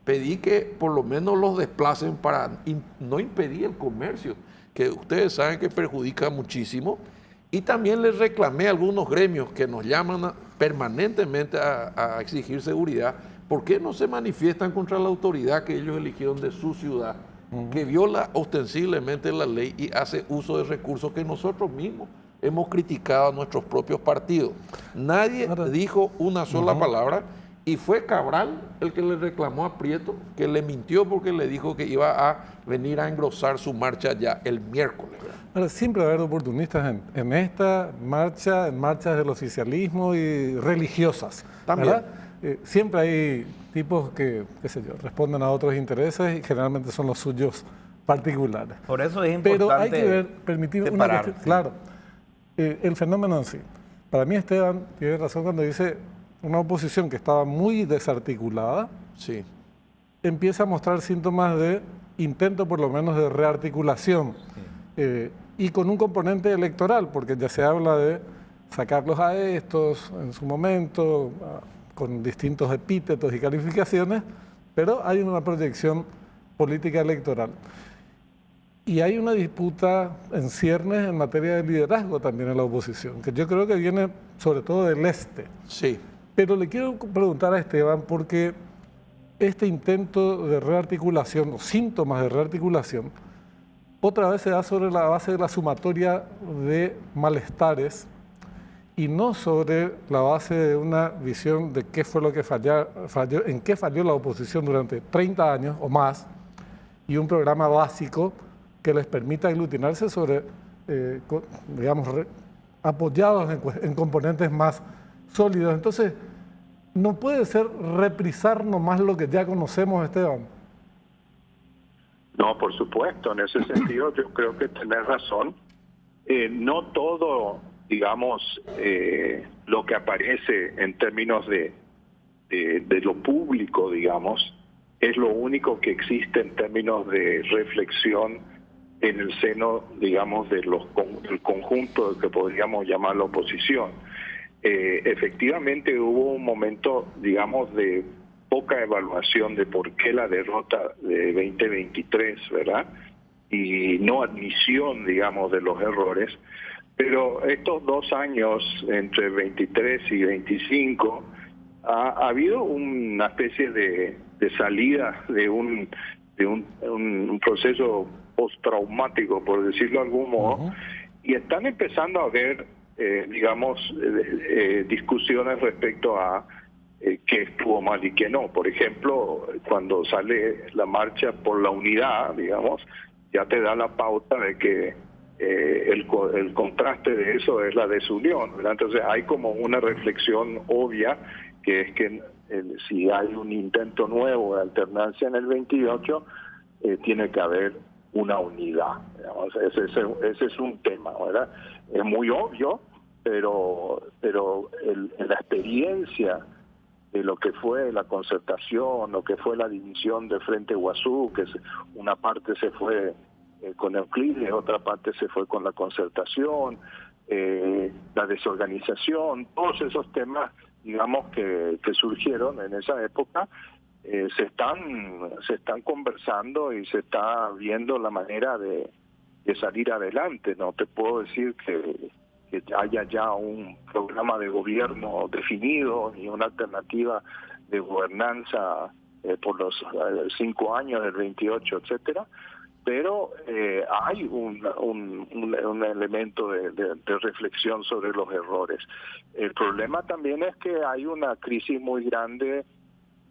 pedí que por lo menos los desplacen para no impedir el comercio, que ustedes saben que perjudica muchísimo. Y también les reclamé a algunos gremios que nos llaman permanentemente a exigir seguridad. ¿Por qué no se manifiestan contra la autoridad que ellos eligieron de su ciudad, que viola ostensiblemente la ley y hace uso de recursos que nosotros mismos hemos criticado a nuestros propios partidos? Nadie dijo una sola palabra y fue Cabral el que le reclamó a Prieto, que le mintió porque le dijo que iba a venir a engrosar su marcha ya el miércoles. Ahora, siempre va a haber oportunistas en esta marcha, en marchas del oficialismo y religiosas. También. Siempre hay tipos que, qué sé yo, responden a otros intereses y generalmente son los suyos particulares. Por eso es importante. Pero hay que ver, permitir una cuestión, sí. claro, el fenómeno en sí. Para mí Esteban tiene razón cuando dice una oposición que estaba muy desarticulada, Sí. empieza a mostrar síntomas de intento por lo menos de rearticulación, y con un componente electoral, porque ya se habla de sacarlos a estos en su momento, con distintos epítetos y calificaciones, pero hay una proyección política electoral. Y hay una disputa en ciernes en materia de liderazgo también en la oposición, que yo creo que viene sobre todo del este. Sí. Pero le quiero preguntar a Esteban, porque este intento de rearticulación, o síntomas de rearticulación, otra vez se da sobre la base de la sumatoria de malestares y no sobre la base de una visión de qué fue lo que falló, en qué falló la oposición durante 30 años o más, y un programa básico que les permita aglutinarse sobre, digamos, apoyados en componentes más sólidos. Entonces, no puede ser reprisar nomás lo que ya conocemos, Esteban. No, por supuesto, en ese sentido yo creo que tenés razón. No todo, digamos, lo que aparece en términos de lo público, digamos, es lo único que existe en términos de reflexión en el seno, digamos, del conjunto que podríamos llamar la oposición. Efectivamente hubo un momento, digamos, de poca evaluación de por qué la derrota de 2023, ¿verdad? Y no admisión, digamos, de los errores. Pero estos 2 años, entre 23 y 25, ha habido una especie de salida de un proceso postraumático, por decirlo de algún modo, y están empezando a haber, digamos, discusiones respecto a qué estuvo mal y qué no. Por ejemplo, cuando sale la marcha por la unidad, digamos, ya te da la pauta de que el contraste de eso es la desunión, ¿verdad? Entonces hay como una reflexión obvia, que es que si hay un intento nuevo de alternancia en el 28, tiene que haber una unidad, digamos. Ese es un tema, ¿verdad? Es muy obvio, pero la experiencia de lo que fue la concertación, lo que fue la división de Frente Guazú, que una parte se fue con Euclides, otra parte se fue con la concertación, la desorganización, todos esos temas, digamos, que surgieron en esa época, se están conversando y se está viendo la manera de salir adelante. No te puedo decir que haya ya un programa de gobierno definido y una alternativa de gobernanza por los 5 años del 28, etcétera. Pero hay un elemento de reflexión sobre los errores. El problema también es que hay una crisis muy grande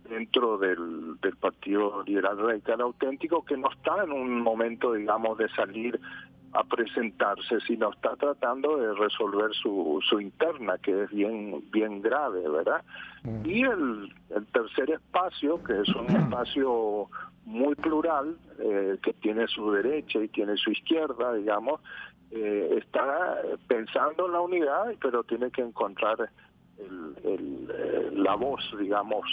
dentro del Partido Liberal Radical Auténtico, que no está en un momento, digamos, de salir a presentarse, sino está tratando de resolver su interna, que es bien grave, ¿verdad? Y el tercer espacio, que es un espacio muy plural, que tiene su derecha y tiene su izquierda, digamos, está pensando en la unidad, pero tiene que encontrar la voz, digamos,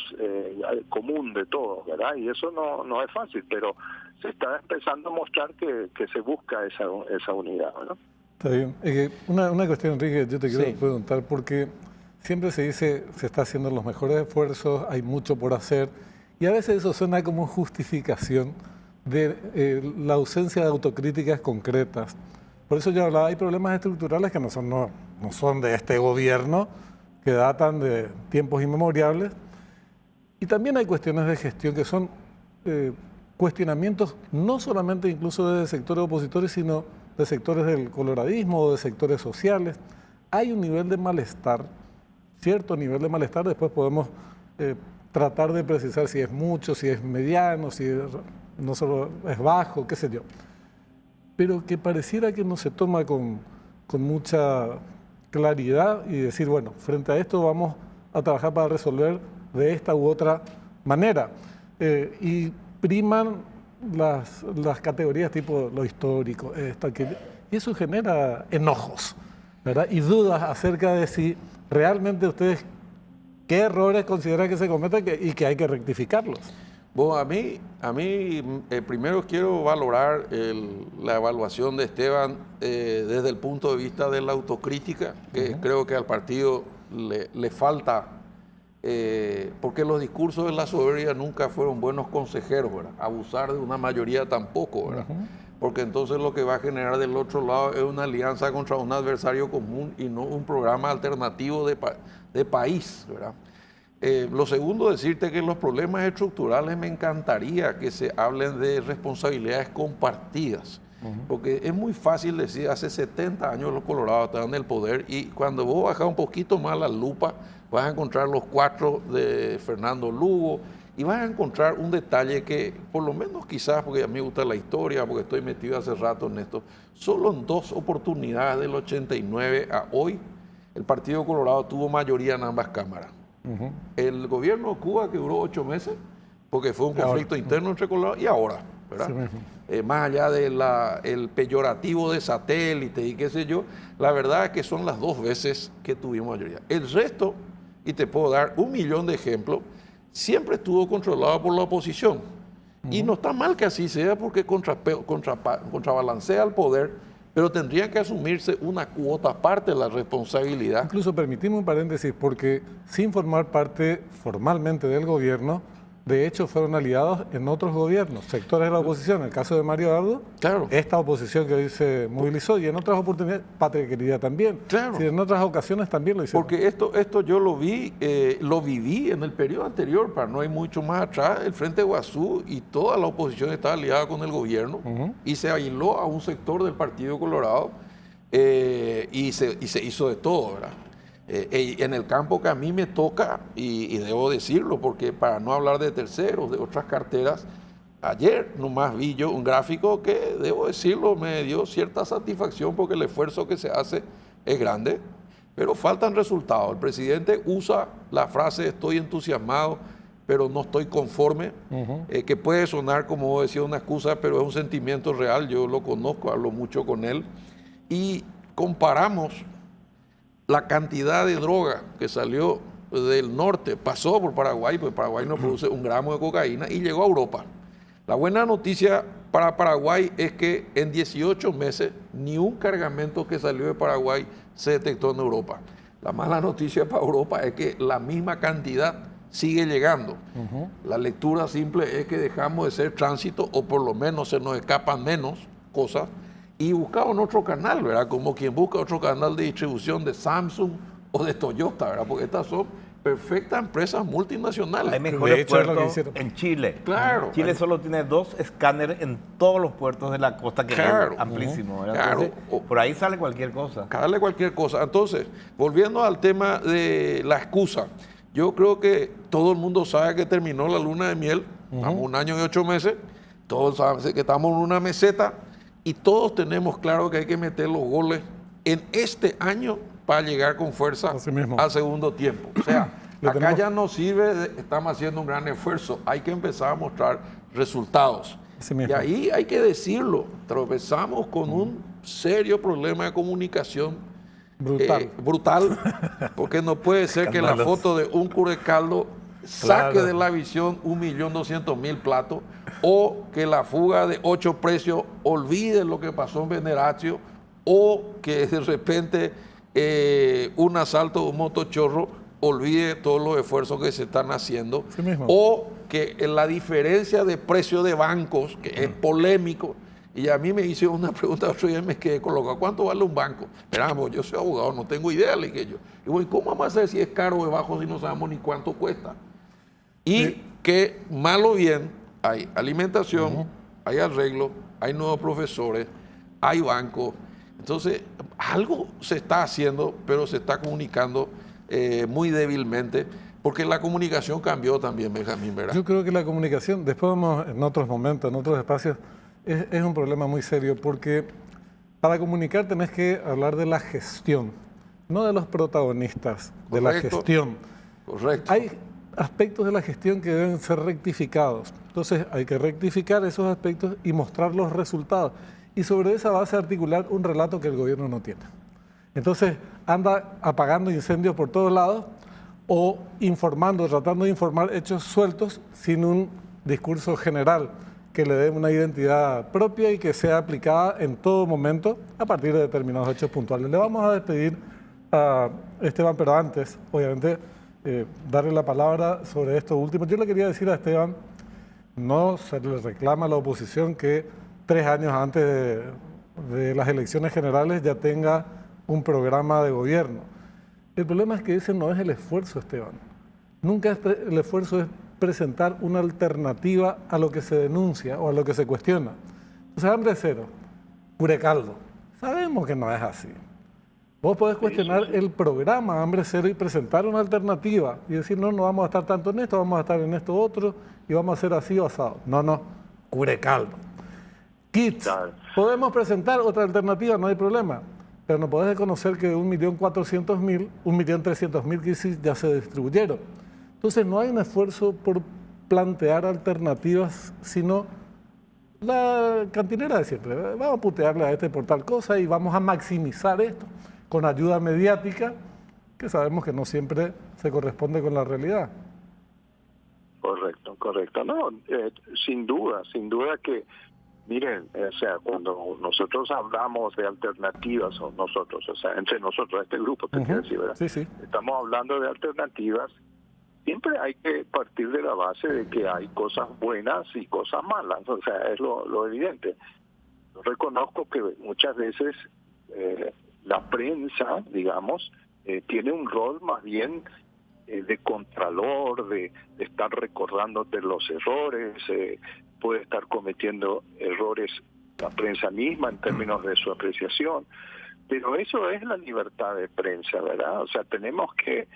común de todos, ¿verdad? Y eso no es fácil, pero se está empezando a mostrar que se busca esa unidad, ¿no? Está bien. Una cuestión, Enrique, yo te quiero preguntar, porque siempre se dice se está haciendo los mejores esfuerzos, hay mucho por hacer, y a veces eso suena como justificación de la ausencia de autocríticas concretas. Por eso yo hablaba, hay problemas estructurales que no son de este gobierno, que datan de tiempos inmemoriales, y también hay cuestiones de gestión que son cuestionamientos no solamente incluso de sectores opositores, sino de sectores del coloradismo o de sectores sociales. Hay un nivel de malestar, cierto nivel de malestar, después podemos tratar de precisar si es mucho, si es mediano, si no solo es bajo, qué sé yo, pero que pareciera que no se toma con mucha claridad y decir, bueno, frente a esto vamos a trabajar para resolver de esta u otra manera. Y priman las categorías tipo lo histórico, y eso genera enojos, ¿verdad? Y dudas acerca de si realmente ustedes qué errores consideran que se cometen y que hay que rectificarlos. Bueno, a mí primero quiero valorar la evaluación de Esteban desde el punto de vista de la autocrítica, que creo que al partido le falta, porque los discursos de la soberbia nunca fueron buenos consejeros, ¿verdad? Abusar de una mayoría tampoco, ¿verdad? Porque entonces lo que va a generar del otro lado es una alianza contra un adversario común y no un programa alternativo de país, ¿verdad? Lo segundo, decirte que los problemas estructurales me encantaría que se hablen de responsabilidades compartidas, porque es muy fácil decir, hace 70 años los colorados estaban en el poder y cuando vos bajás un poquito más la lupa, vas a encontrar los 4 de Fernando Lugo y vas a encontrar un detalle que, por lo menos quizás, porque a mí me gusta la historia, porque estoy metido hace rato en esto, solo en 2 oportunidades del 89 a hoy, el Partido Colorado tuvo mayoría en ambas cámaras. El gobierno de Cuba, que duró 8 meses, porque fue un conflicto interno entre Colorado, y ahora, ¿verdad? Más allá del peyorativo de satélite y qué sé yo, la verdad es que son las 2 veces que tuvimos mayoría. El resto, y te puedo dar 1.000.000 de ejemplos, siempre estuvo controlado por la oposición. Y no está mal que así sea, porque contrabalancea el poder, pero tendría que asumirse una cuota parte de la responsabilidad. Incluso permitimos un paréntesis, porque sin formar parte formalmente del gobierno, de hecho fueron aliados en otros gobiernos, sectores de la oposición. En el caso de Mario Dardo, claro, esta oposición que hoy se movilizó, y en otras oportunidades, Patria Querida también. Claro. Sí, en otras ocasiones también lo hicieron. Porque esto yo lo viví en el periodo anterior, para no ir mucho más atrás, el Frente Guazú y toda la oposición estaba aliada con el gobierno y se aisló a un sector del Partido Colorado y se hizo de todo, ¿verdad? En el campo que a mí me toca, y debo decirlo, porque para no hablar de terceros, de otras carteras, ayer nomás vi yo un gráfico que, debo decirlo, me dio cierta satisfacción porque el esfuerzo que se hace es grande, pero faltan resultados. El presidente usa la frase estoy entusiasmado, pero no estoy conforme, que puede sonar, como decía, una excusa, pero es un sentimiento real, yo lo conozco, hablo mucho con él, y comparamos la cantidad de droga que salió del norte, pasó por Paraguay, porque Paraguay no produce 1 gramo de cocaína, y llegó a Europa. La buena noticia para Paraguay es que en 18 meses ni un cargamento que salió de Paraguay se detectó en Europa. La mala noticia para Europa es que la misma cantidad sigue llegando. La lectura simple es que dejamos de ser tránsito, o por lo menos se nos escapan menos cosas, y buscaban otro canal, ¿verdad? Como quien busca otro canal de distribución de Samsung o de Toyota, ¿verdad? Porque estas son perfectas empresas multinacionales. Hay mejores De hecho, es lo que puertos hicieron. en Chile. Claro. Chile solo tiene 2 escáneres en todos los puertos de la costa, que Claro. es amplísimo, ¿verdad? Claro. Entonces, por ahí sale cualquier cosa. Darle cualquier cosa. Entonces, volviendo al tema de la excusa, yo creo que todo el mundo sabe que terminó la luna de miel, estamos 1 año y 8 meses, todos saben que estamos en una meseta y todos tenemos claro que hay que meter los goles en este año para llegar con fuerza Así mismo. al segundo tiempo. O sea, Le acá tenemos- ya no sirve, estamos haciendo un gran esfuerzo, hay que empezar a mostrar resultados. Así mismo. Y ahí hay que decirlo, tropezamos con un serio problema de comunicación Brutal. brutal, porque no puede ser que la Escandaloso. foto de un Curecaldo saque Claro. de la visión 1.200.000 platos, o que la fuga de 8 precios olvide lo que pasó en Veneratio, o que de repente un asalto de un motochorro olvide todos los esfuerzos que se están haciendo, Sí mismo. o que la diferencia de precio de bancos, que es polémico. Y a mí me hizo una pregunta otro día y me quedé colocado. ¿Cuánto vale un banco? Esperamos, yo soy abogado, no tengo idea, le dije yo. Y bueno, ¿cómo vamos a saber si es caro o es bajo si no sabemos ni cuánto cuesta? Y Sí. que mal o bien hay alimentación, hay arreglo, hay nuevos profesores, hay bancos. Entonces, algo se está haciendo, pero se está comunicando muy débilmente, porque la comunicación cambió también, Benjamín, ¿verdad? Yo creo que la comunicación, después vamos en otros momentos, en otros espacios, es un problema muy serio porque para comunicar tenés que hablar de la gestión, no de los protagonistas, de la Correcto. gestión. Correcto. Hay aspectos de la gestión que deben ser rectificados. Entonces hay que rectificar esos aspectos y mostrar los resultados. Y sobre esa base articular un relato que el gobierno no tiene. Entonces anda apagando incendios por todos lados o informando, tratando de informar hechos sueltos sin un discurso general que le dé una identidad propia y que sea aplicada en todo momento a partir de determinados hechos puntuales. Le vamos a despedir a Esteban, pero antes, obviamente, darle la palabra sobre esto último. Yo le quería decir a Esteban, no se le reclama a la oposición que 3 años antes de las elecciones generales ya tenga un programa de gobierno. El problema es que ese no es el esfuerzo, Esteban. Nunca el esfuerzo es presentar una alternativa a lo que se denuncia o a lo que se cuestiona. Entonces, hambre cero, Curecaldo. Sabemos que no es así. Vos podés cuestionar el programa Hambre Cero y presentar una alternativa y decir, no, no vamos a estar tanto en esto, vamos a estar en esto otro y vamos a hacer así o asado. No, Curecaldo. Kits, Claro. podemos presentar otra alternativa, no hay problema, pero no podés reconocer que de 1.400.000, 1.300.000 kits ya se distribuyeron. Entonces no hay un esfuerzo por plantear alternativas, sino la cantinera de siempre. Vamos a putearle a este por tal cosa y vamos a maximizar esto con ayuda mediática, que sabemos que no siempre se corresponde con la realidad. Correcto. No, sin duda que, miren, o sea, cuando nosotros hablamos de alternativas, o nosotros, o sea, entre nosotros, este grupo, te quiero decir, ¿verdad? Sí. Estamos hablando de alternativas, siempre hay que partir de la base de que hay cosas buenas y cosas malas, o sea, es lo evidente. Yo reconozco que muchas veces la prensa, digamos, tiene un rol más bien de contralor, de estar recordándote los errores, puede estar cometiendo errores la prensa misma en términos de su apreciación, pero eso es la libertad de prensa, ¿verdad? O sea, tenemos que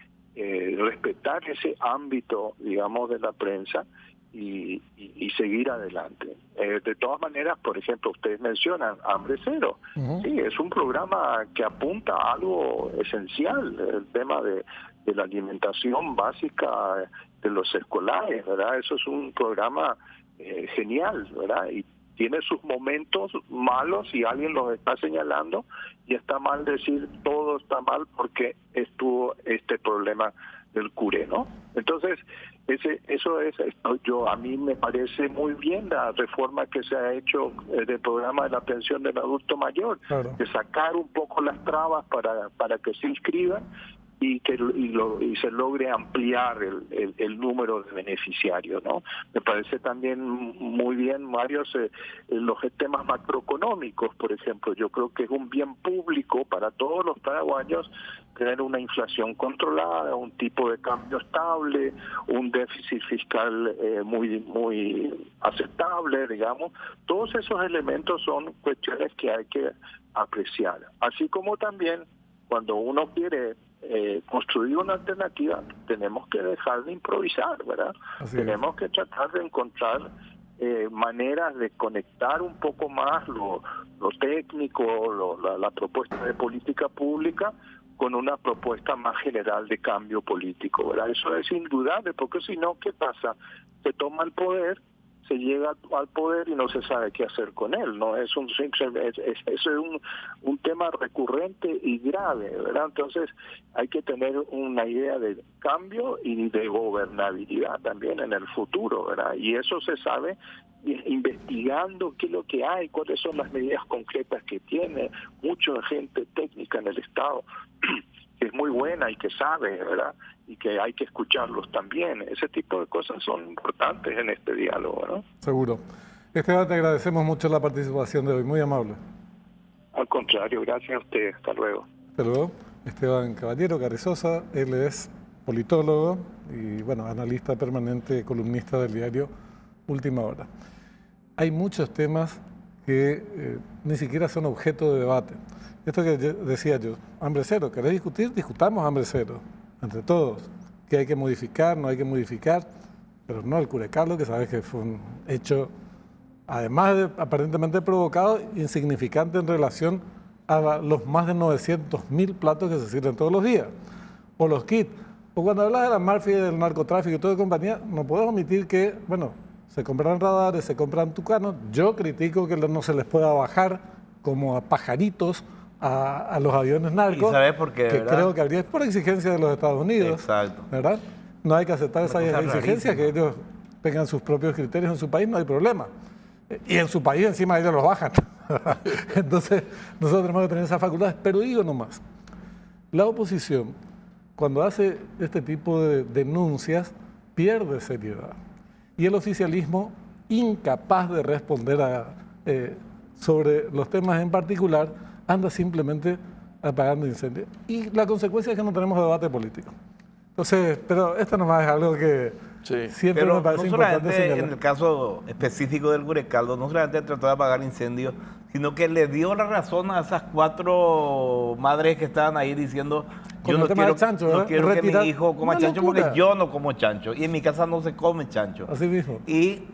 respetar ese ámbito, digamos, de la prensa y seguir adelante. De todas maneras, por ejemplo, ustedes mencionan Hambre Cero. Sí, es un programa que apunta a algo esencial, el tema de la alimentación básica de los escolares, ¿verdad? Eso es un programa genial, ¿verdad? Y tiene sus momentos malos y alguien los está señalando y está mal decir todo está mal porque estuvo este problema del curé, ¿no? Entonces, a mí me parece muy bien la reforma que se ha hecho del programa de la pensión del adulto mayor, Claro. de sacar un poco las trabas para que se inscriban y se logre ampliar el número de beneficiarios, ¿no? Me parece también muy bien, Mario, los temas macroeconómicos, por ejemplo. Yo creo que es un bien público para todos los paraguayos tener una inflación controlada, un tipo de cambio estable, un déficit fiscal muy aceptable, digamos. Todos esos elementos son cuestiones que hay que apreciar. Así como también cuando uno quiere construir una alternativa, tenemos que dejar de improvisar, ¿verdad? Tenemos que tratar de encontrar maneras de conectar un poco más lo técnico, la propuesta de política pública con una propuesta más general de cambio político, ¿verdad? Eso es indudable, porque si no, ¿qué pasa? Se toma el poder, se llega al poder y no se sabe qué hacer con él, ¿no? Es un tema recurrente y grave, ¿verdad? Entonces hay que tener una idea de cambio y de gobernabilidad también en el futuro, ¿verdad? Y eso se sabe investigando qué es lo que hay, cuáles son las medidas concretas que tiene mucha gente técnica en el Estado que es muy buena y que sabe, ¿verdad? Y que hay que escucharlos también. Ese tipo de cosas son importantes en este diálogo, ¿no? Seguro. Esteban, te agradecemos mucho la participación de hoy, muy amable. Al contrario, gracias a usted. Hasta luego. Hasta luego. Esteban Caballero Carrizosa, él es politólogo y, bueno, analista permanente, columnista del diario Última Hora. Hay muchos temas que ni siquiera son objeto de debate. Esto que decía yo, hambre cero, ¿querés discutir? Discutamos hambre cero, entre todos. ¿Qué hay que modificar? ¿No hay que modificar? Pero no el Curecaldo, que sabes que fue un hecho, además de aparentemente provocado, insignificante en relación a los más de 900.000 platos que se sirven todos los días. O los kits. O cuando hablas de la mafia y del narcotráfico y toda compañía, no puedo omitir que, bueno, se compran radares, se compran tucanos. Yo critico que no se les pueda bajar como a pajaritos a los aviones narcos. ¿Y sabes por qué, que verdad? creo que habría por exigencia de los Estados Unidos. Exacto. ¿Verdad? No hay que aceptar esas exigencias, que ellos tengan sus propios criterios en su país, no hay problema. Y en su país encima ellos los bajan. Entonces nosotros tenemos que tener esas facultades. Pero digo nomás, la oposición, cuando hace este tipo de denuncias, pierde seriedad. Y el oficialismo, incapaz de responder sobre los temas en particular, anda simplemente apagando incendios. Y la consecuencia es que no tenemos debate político. Entonces, pero esto nomás es algo que siempre me parece importante señalar. En el caso específico del Curecaldo, no solamente trató de apagar incendios, sino que le dio la razón a esas 4 madres que estaban ahí diciendo: yo no quiero, chancho, no quiero que mi hijo coma chancho porque yo no como chancho. Y en mi casa no se come chancho. Así mismo. Y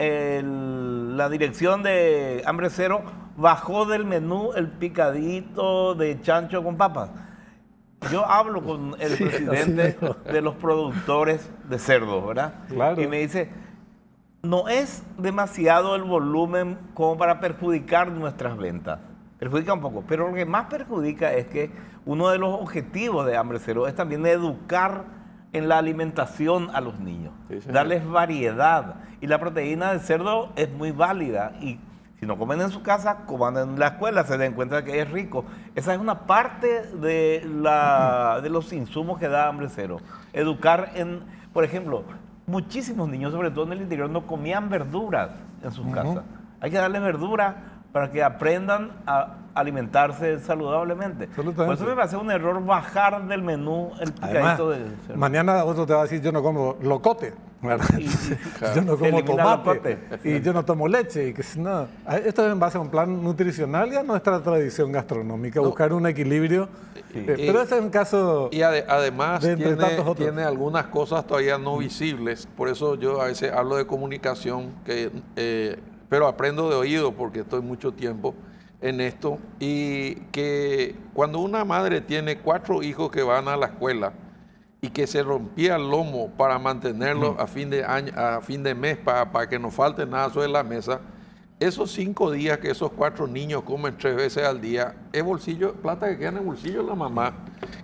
la dirección de Hambre Cero bajó del menú el picadito de chancho con papas. Yo hablo con el presidente de los productores de cerdo, ¿verdad? Claro. Y me dice: no es demasiado el volumen como para perjudicar nuestras ventas. Perjudica un poco, pero lo que más perjudica es que uno de los objetivos de Hambre Cero es también educar en la alimentación a los niños, darles variedad. Y la proteína del cerdo es muy válida. Y si no comen en su casa, coman en la escuela, se den cuenta que es rico. Esa es una parte de los insumos que da Hambre Cero. Educar en, por ejemplo, muchísimos niños, sobre todo en el interior, no comían verduras en sus casas. Hay que darles verdura para que aprendan a alimentarse saludablemente. Por eso me parece un error bajar del menú el picadito de cerdo. Mañana otro te va a decir: yo no como locote, yo no como tomate, y yo no tomo leche. Y que, no. Esto es en base a un plan nutricional y a nuestra tradición gastronómica, buscar un equilibrio. Pero ese es un caso. Y además tiene algunas cosas todavía no visibles. Por eso yo a veces hablo de comunicación, pero aprendo de oído porque estoy mucho tiempo en esto. Y que cuando una madre tiene 4 hijos que van a la escuela y que se rompía el lomo para mantenerlos a fin de año, a fin de mes, para que no falte nada sobre la mesa, esos 5 días que esos 4 niños comen 3 veces al día, es plata que queda en el bolsillo de la mamá,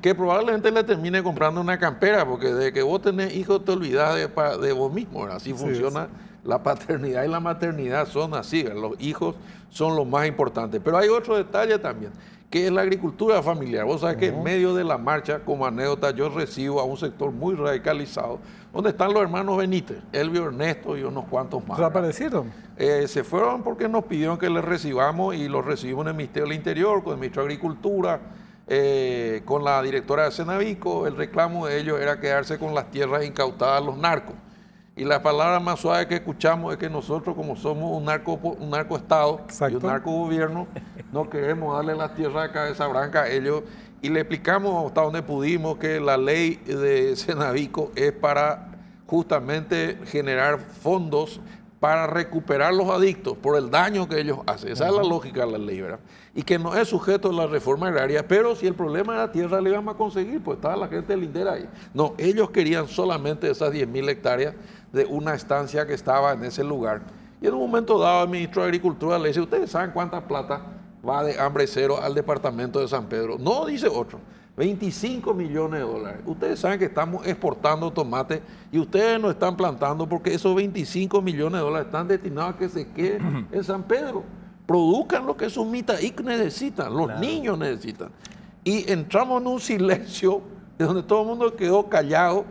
que probablemente le termine comprando una campera, porque desde que vos tenés hijos te olvidás de vos mismo, ¿verdad? Así funciona. La paternidad y la maternidad son así, ¿verdad? Los hijos son lo más importante. Pero hay otro detalle también, que es la agricultura familiar. Vos sabés que en medio de la marcha, como anécdota, yo recibo a un sector muy radicalizado, donde están los hermanos Benítez, Elvio, Ernesto y unos cuantos más. ¿Desaparecieron? Se fueron porque nos pidieron que les recibamos y los recibimos en el Ministerio del Interior, con el Ministro de Agricultura, con la directora de Cenavico. El reclamo de ellos era quedarse con las tierras incautadas a los narcos. Y la palabra más suave que escuchamos es que nosotros, como somos un narcoestado y un narcogobierno, no queremos darle las tierras de Cabeza Branca a ellos. Y le explicamos hasta donde pudimos que la ley de Cenavico es para justamente generar fondos para recuperar los adictos por el daño que ellos hacen. Esa es la lógica de la ley, ¿verdad? Y que no es sujeto a la reforma agraria, pero si el problema de la tierra le íbamos a conseguir, pues estaba la gente del INDER ahí. No, ellos querían solamente esas 10.000 hectáreas de una estancia que estaba en ese lugar. Y en un momento dado el ministro de Agricultura le dice, ¿ustedes saben cuánta plata va de Hambre Cero al departamento de San Pedro? No, dice otro, 25 millones de dólares. Ustedes saben que estamos exportando tomate y ustedes no están plantando porque esos 25 millones de dólares están destinados a que se quede en San Pedro. Produzcan lo que sus mitaic necesitan, los niños necesitan. Y entramos en un silencio de donde todo el mundo quedó callado,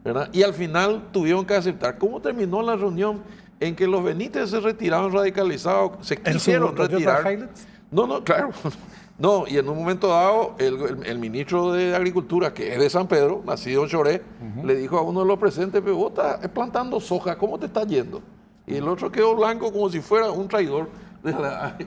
¿verdad? Y al final tuvieron que aceptar. ¿Cómo terminó la reunión? En que los Benítez se retiraron radicalizados, se quisieron retirar. No, claro. No, y en un momento dado, el ministro de Agricultura, que es de San Pedro, nacido en Choré, le dijo a uno de los presentes, pero vos estás plantando soja, ¿cómo te está yendo? Y el otro quedó blanco como si fuera un traidor.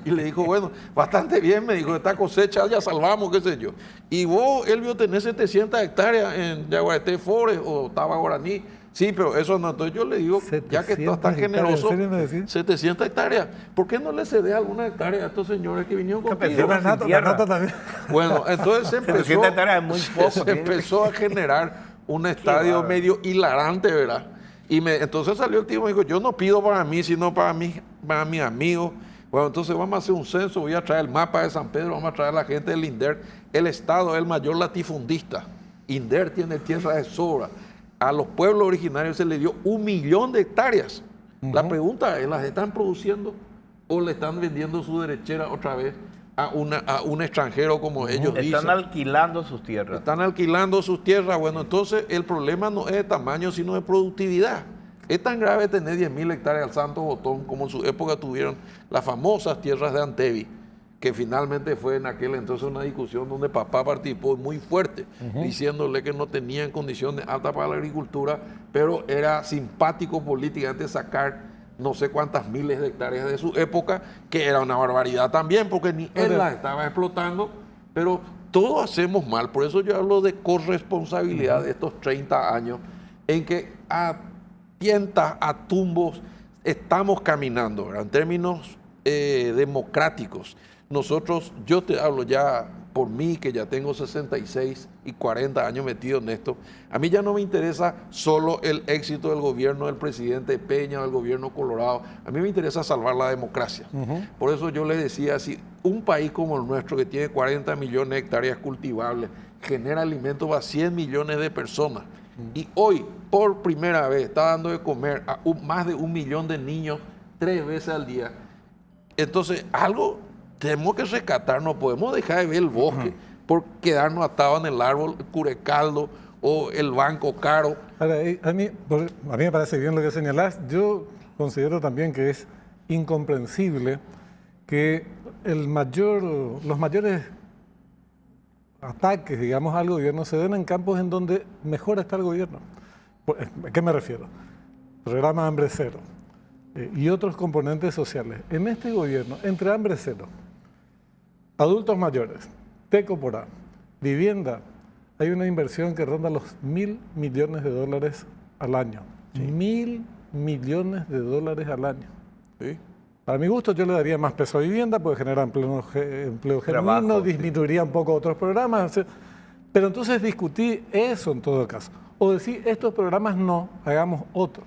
Y le dijo, bueno, bastante bien, me dijo, esta cosecha ya salvamos, qué sé yo. Y vos, Elvio, tenés 700 hectáreas en Yaguareté Forest o Taba Guaraní. Sí, pero eso no. Entonces yo le digo, ya que estás tan generoso, 700 hectáreas, ¿por qué no le cedes alguna hectárea a estos señores que vinieron contigo? Bueno, entonces se empezó a generar un estadio medio hilarante, ¿verdad? Y entonces salió el tipo y me dijo, yo no pido para mí, sino para mis amigos. Bueno, entonces vamos a hacer un censo, voy a traer el mapa de San Pedro, vamos a traer a la gente del INDER. El Estado es el mayor latifundista. INDER tiene tierra de sobra. A los pueblos originarios se le dio 1 millón de hectáreas. La pregunta es, ¿las están produciendo o le están vendiendo su derechera otra vez a un extranjero como ellos dicen? Están alquilando sus tierras. Están alquilando sus tierras. Bueno, entonces el problema no es de tamaño, sino de productividad. Es tan grave tener 10.000 hectáreas al Santo Botón como en su época tuvieron las famosas tierras de Antevi, que finalmente fue en aquel entonces una discusión donde papá participó muy fuerte, diciéndole que no tenían condiciones altas para la agricultura, pero era simpático políticamente sacar no sé cuántas miles de hectáreas de su época, que era una barbaridad también, porque ni él las estaba explotando, pero todos hacemos mal. Por eso yo hablo de corresponsabilidad de estos 30 años, en que a tientas, a tumbos, estamos caminando, ¿verdad? En términos democráticos. Nosotros, yo te hablo ya por mí, que ya tengo 66 y 40 años metido en esto, a mí ya no me interesa solo el éxito del gobierno del presidente Peña o del gobierno Colorado, a mí me interesa salvar la democracia. Por eso yo les decía, si un país como el nuestro, que tiene 40 millones de hectáreas cultivables, genera alimentos para 100 millones de personas, y hoy, por primera vez, está dando de comer a más de 1 millón de niños 3 veces al día, entonces algo tenemos que rescatar, no podemos dejar de ver el bosque por quedarnos atados en el árbol Curecaldo o el banco caro. Ahora, a mí me parece bien lo que señalás. Yo considero también que es incomprensible que los mayores ataques, digamos, al gobierno se den en campos en donde mejor está el gobierno. ¿A qué me refiero? Programa Hambre Cero y otros componentes sociales. En este gobierno, entre Hambre Cero, adultos mayores, Tecoporá, vivienda, hay una inversión que ronda los $1.000 millones al año. Sí. $1.000 millones al año. Sí. Para mi gusto, yo le daría más peso a vivienda, porque genera empleo genuino, disminuiría un poco otros programas. Pero entonces discutí eso en todo caso. O decir, estos programas no, hagamos otros.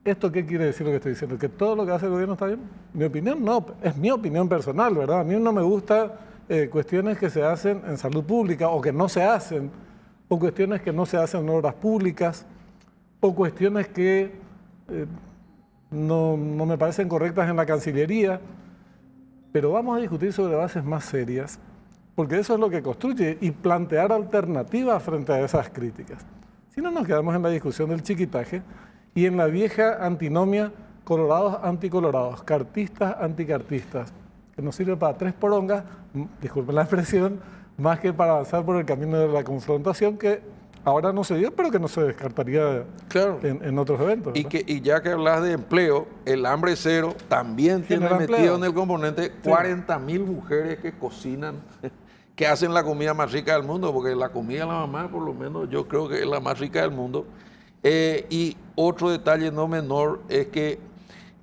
¿Esto qué quiere decir lo que estoy diciendo? ¿Que todo lo que hace el gobierno está bien? Mi opinión no, es mi opinión personal, ¿verdad? A mí no me gustan cuestiones que se hacen en salud pública o que no se hacen, o cuestiones que no se hacen en obras públicas, o cuestiones que no me parecen correctas en la Cancillería, pero vamos a discutir sobre bases más serias porque eso es lo que construye, y plantear alternativas frente a esas críticas. Si no, nos quedamos en la discusión del chiquitaje y en la vieja antinomia colorados anticolorados, cartistas anticartistas, que nos sirve para tres porongas, disculpen la expresión, más que para avanzar por el camino de la confrontación, que ahora no se dio, pero que no se descartaría Claro. en otros eventos. Y ya que hablas de empleo, el hambre cero también tiene Genera metido empleo. en el componente 40.000 mujeres que cocinan, que hacen la comida más rica del mundo, porque la comida de la mamá, por lo menos, yo creo que es la más rica del mundo. Y otro detalle no menor es que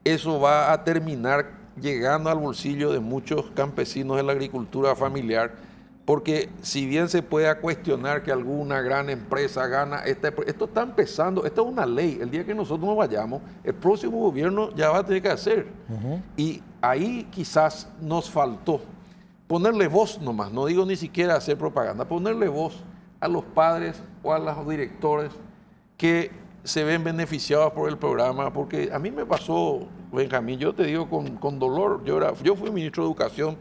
eso va a terminar llegando al bolsillo de muchos campesinos de la agricultura familiar, porque si bien se pueda cuestionar que alguna gran empresa gana, esto está empezando, esto es una ley, el día que nosotros nos vayamos, el próximo gobierno ya va a tener que hacer. Y ahí quizás nos faltó ponerle voz nomás, no digo ni siquiera hacer propaganda, ponerle voz a los padres o a los directores que se ven beneficiados por el programa, porque a mí me pasó, Benjamín, yo te digo con dolor, yo fui ministro de Educación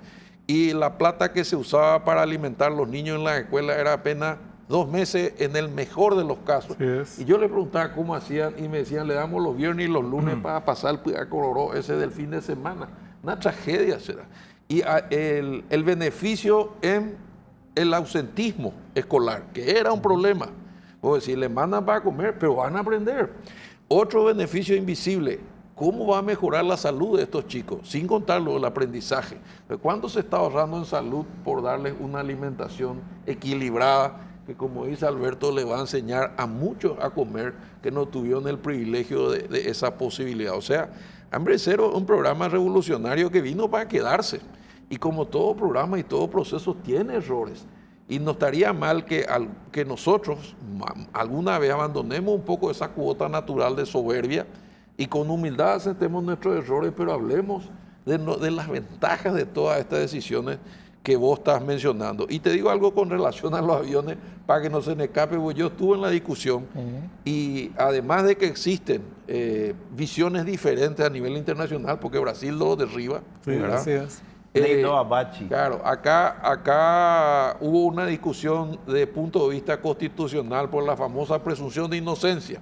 y la plata que se usaba para alimentar a los niños en la escuela era apenas 2 meses en el mejor de los casos. Sí es. Y yo le preguntaba cómo hacían y me decían, le damos los viernes y los lunes para pasar el coloró ese del fin de semana. Una tragedia será. Y el beneficio en el ausentismo escolar, que era un problema. Porque si le mandan para comer, pero van a aprender. Otro beneficio invisible, ¿cómo va a mejorar la salud de estos chicos? Sin contarlo el aprendizaje. ¿Cuánto se está ahorrando en salud por darles una alimentación equilibrada? Que como dice Alberto, le va a enseñar a muchos a comer que no tuvieron el privilegio de esa posibilidad. O sea, Hambre Cero es un programa revolucionario que vino para quedarse. Y como todo programa y todo proceso tiene errores. Y no estaría mal que nosotros alguna vez abandonemos un poco esa cuota natural de soberbia y con humildad aceptemos nuestros errores, pero hablemos de las ventajas de todas estas decisiones que vos estás mencionando. Y te digo algo con relación a los aviones, para que no se me escape, porque yo estuve en la discusión y además de que existen visiones diferentes a nivel internacional, porque Brasil lo derriba, Sí, ¿verdad? así es. Ley no abachi. Claro, acá hubo una discusión de punto de vista constitucional por la famosa presunción de inocencia.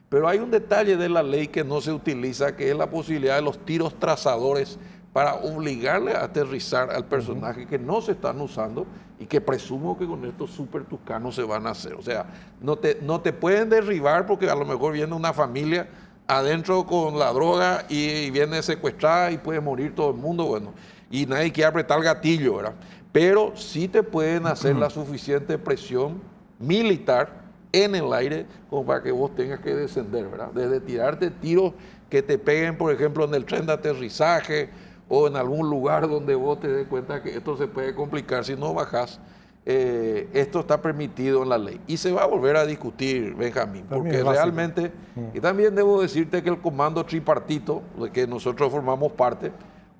Pero hay un detalle de la ley que no se utiliza, que es la posibilidad de los tiros trazadores para obligarle a aterrizar al personaje que no se están usando y que presumo que con estos super tuscanos se van a hacer. O sea, no te pueden derribar porque a lo mejor viene una familia adentro con la droga y viene secuestrada y puede morir todo el mundo, bueno, y nadie quiere apretar el gatillo, ¿verdad? Pero sí te pueden hacer la suficiente presión militar en el aire como para que vos tengas que descender, ¿verdad? Desde tirarte tiros que te peguen, por ejemplo, en el tren de aterrizaje o en algún lugar donde vos te des cuenta que esto se puede complicar si no bajás. Esto está permitido en la ley y se va a volver a discutir, Benjamín, porque realmente, y también debo decirte que el comando tripartito, de que nosotros formamos parte,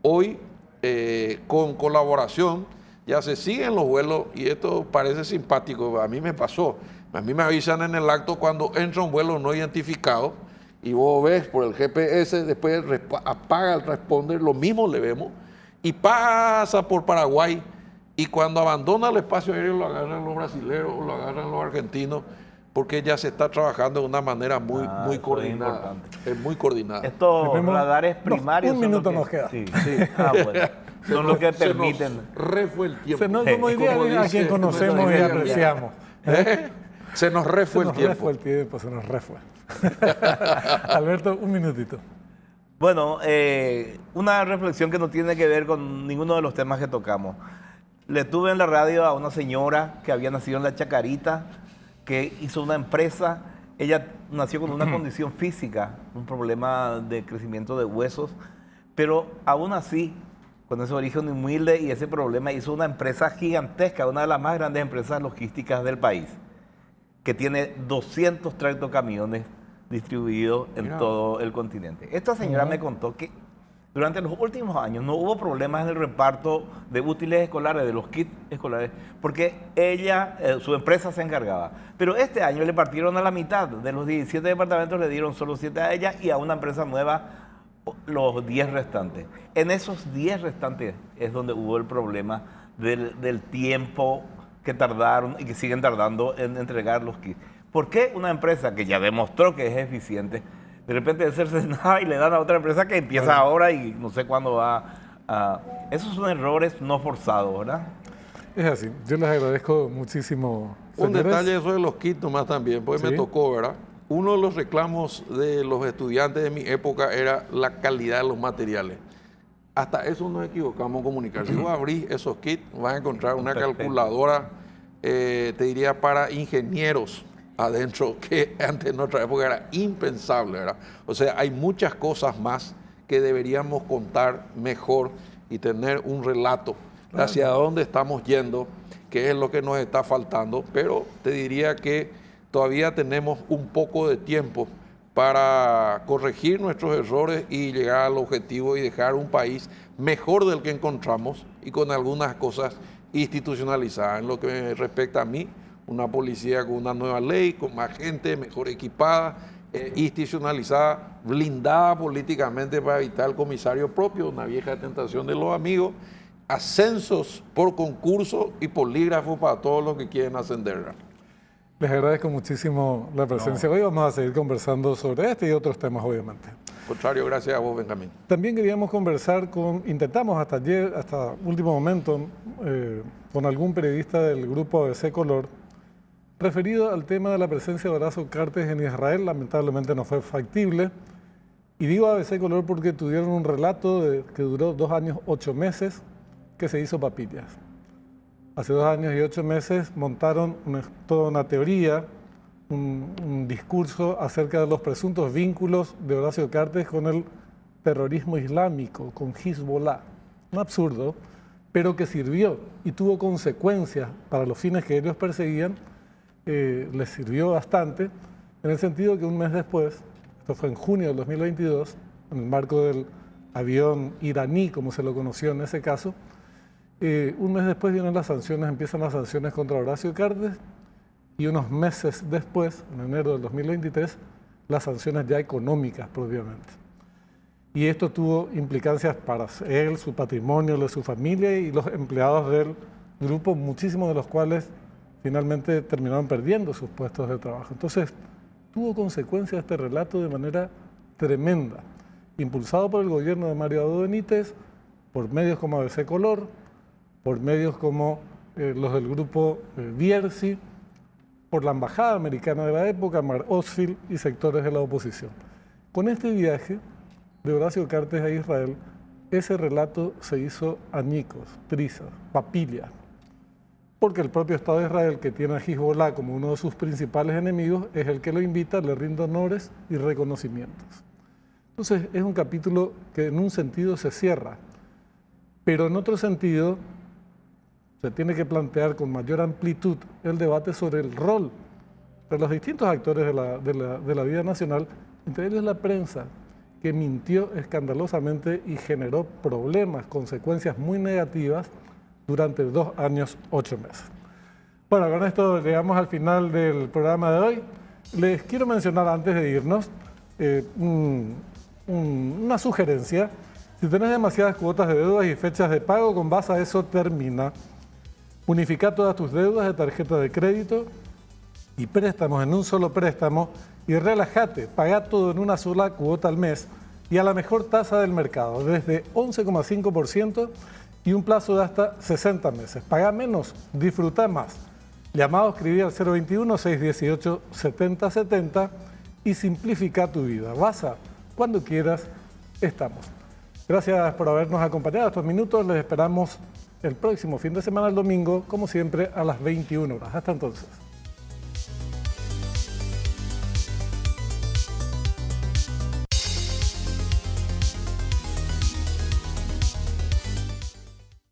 hoy con colaboración ya se siguen los vuelos y esto parece simpático, a mí me pasó, a mí me avisan en el acto cuando entra un vuelo no identificado y vos ves por el GPS, después apaga el transponder, lo mismo le vemos y pasa por Paraguay. Y cuando abandona el espacio aéreo lo agarran los brasileños o lo agarran los argentinos, porque ya se está trabajando de una manera muy coordinada. Es muy coordinada. Estos radares primarios. Un minuto nos queda. Sí. Bueno. Son los que permiten. Refue el tiempo. Como diría a quien conocemos y apreciamos. Se nos refue el tiempo. Se nos refue. Alberto, un minutito. Bueno, una reflexión que no tiene que ver con ninguno de los temas que tocamos. Le tuve en la radio a una señora que había nacido en La Chacarita, que hizo una empresa. Ella nació con una condición física, un problema de crecimiento de huesos, pero aún así, con ese origen humilde y ese problema, hizo una empresa gigantesca, una de las más grandes empresas logísticas del país, que tiene 200 tractocamiones distribuidos en todo el continente. Esta señora me contó que durante los últimos años no hubo problemas en el reparto de útiles escolares, de los kits escolares, porque ella, su empresa se encargaba. Pero este año le partieron a la mitad. De los 17 departamentos le dieron solo 7 a ella y a una empresa nueva los 10 restantes. En esos 10 restantes es donde hubo el problema del tiempo que tardaron y que siguen tardando en entregar los kits. ¿Por qué una empresa que ya demostró que es eficiente, de repente hacerse nada y le dan a otra empresa que empieza ahora y no sé cuándo va a... Esos son errores no forzados, ¿verdad? Es así. Yo les agradezco muchísimo. Un señores. detalle eso de los kits nomás también, porque Sí. me tocó, ¿verdad? Uno de los reclamos de los estudiantes de mi época era la calidad de los materiales. Hasta eso nos equivocamos en comunicar. Si vos abrís esos kits, vas a encontrar una Perfecto. calculadora, te diría, para ingenieros adentro, que antes en nuestra época era impensable, ¿verdad? O sea, hay muchas cosas más que deberíamos contar mejor y tener un relato hacia dónde estamos yendo, qué es lo que nos está faltando, pero te diría que todavía tenemos un poco de tiempo para corregir nuestros errores y llegar al objetivo y dejar un país mejor del que encontramos y con algunas cosas institucionalizadas. En lo que me respecta a mí, una policía con una nueva ley, con más gente, mejor equipada, institucionalizada, blindada políticamente para evitar el comisario propio, una vieja tentación de los amigos, ascensos por concurso y polígrafo para todos los que quieren ascender. Les agradezco muchísimo la presencia. Hoy vamos a seguir conversando sobre este y otros temas, obviamente. Al contrario, gracias a vos, Benjamín. También queríamos conversar intentamos hasta ayer, hasta último momento, con algún periodista del grupo ABC Color, referido al tema de la presencia de Horacio Cartes en Israel. Lamentablemente no fue factible. Y digo ABC Color porque tuvieron un relato que duró 2 años, 8 meses, que se hizo papillas. Hace 2 años y 8 meses montaron toda una teoría, un discurso acerca de los presuntos vínculos de Horacio Cartes con el terrorismo islámico, con Hezbollah. Un absurdo, pero que sirvió y tuvo consecuencias para los fines que ellos perseguían. Les sirvió bastante, en el sentido que un mes después, esto fue en junio del 2022, en el marco del avión iraní, como se lo conoció en ese caso, un mes después empiezan las sanciones contra Horacio Cartes, y unos meses después, en enero del 2023, las sanciones ya económicas propiamente. Y esto tuvo implicancias para él, su patrimonio, de su familia y los empleados del grupo, muchísimos de los cuales finalmente terminaron perdiendo sus puestos de trabajo. Entonces, tuvo consecuencias este relato de manera tremenda, impulsado por el gobierno de Mario Abdo Benítez, por medios como ABC Color, por medios como los del grupo Bierzi, por la embajada americana de la época, Mar Osfield y sectores de la oposición. Con este viaje de Horacio Cartes a Israel, ese relato se hizo añicos, trizas, papillas, porque el propio Estado de Israel, que tiene a Hezbollah como uno de sus principales enemigos, es el que lo invita, le rinde honores y reconocimientos. Entonces es un capítulo que en un sentido se cierra, pero en otro sentido se tiene que plantear con mayor amplitud el debate sobre el rol de los distintos actores de la vida nacional, entre ellos la prensa, que mintió escandalosamente y generó problemas, consecuencias muy negativas durante 2 años, 8 meses. Bueno, con esto llegamos al final del programa de hoy. Les quiero mencionar antes de irnos una sugerencia. Si tenés demasiadas cuotas de deudas y fechas de pago, con Vasa eso termina. Unifica todas tus deudas de tarjeta de crédito y préstamos en un solo préstamo y relájate, paga todo en una sola cuota al mes y a la mejor tasa del mercado, desde 11,5% y un plazo de hasta 60 meses. Paga menos, disfruta más. Llamado, escribí al 021-618-7070 y simplifica tu vida. Vasa, cuando quieras, estamos. Gracias por habernos acompañado estos minutos. Les esperamos el próximo fin de semana, el domingo, como siempre, a las 21 horas. Hasta entonces.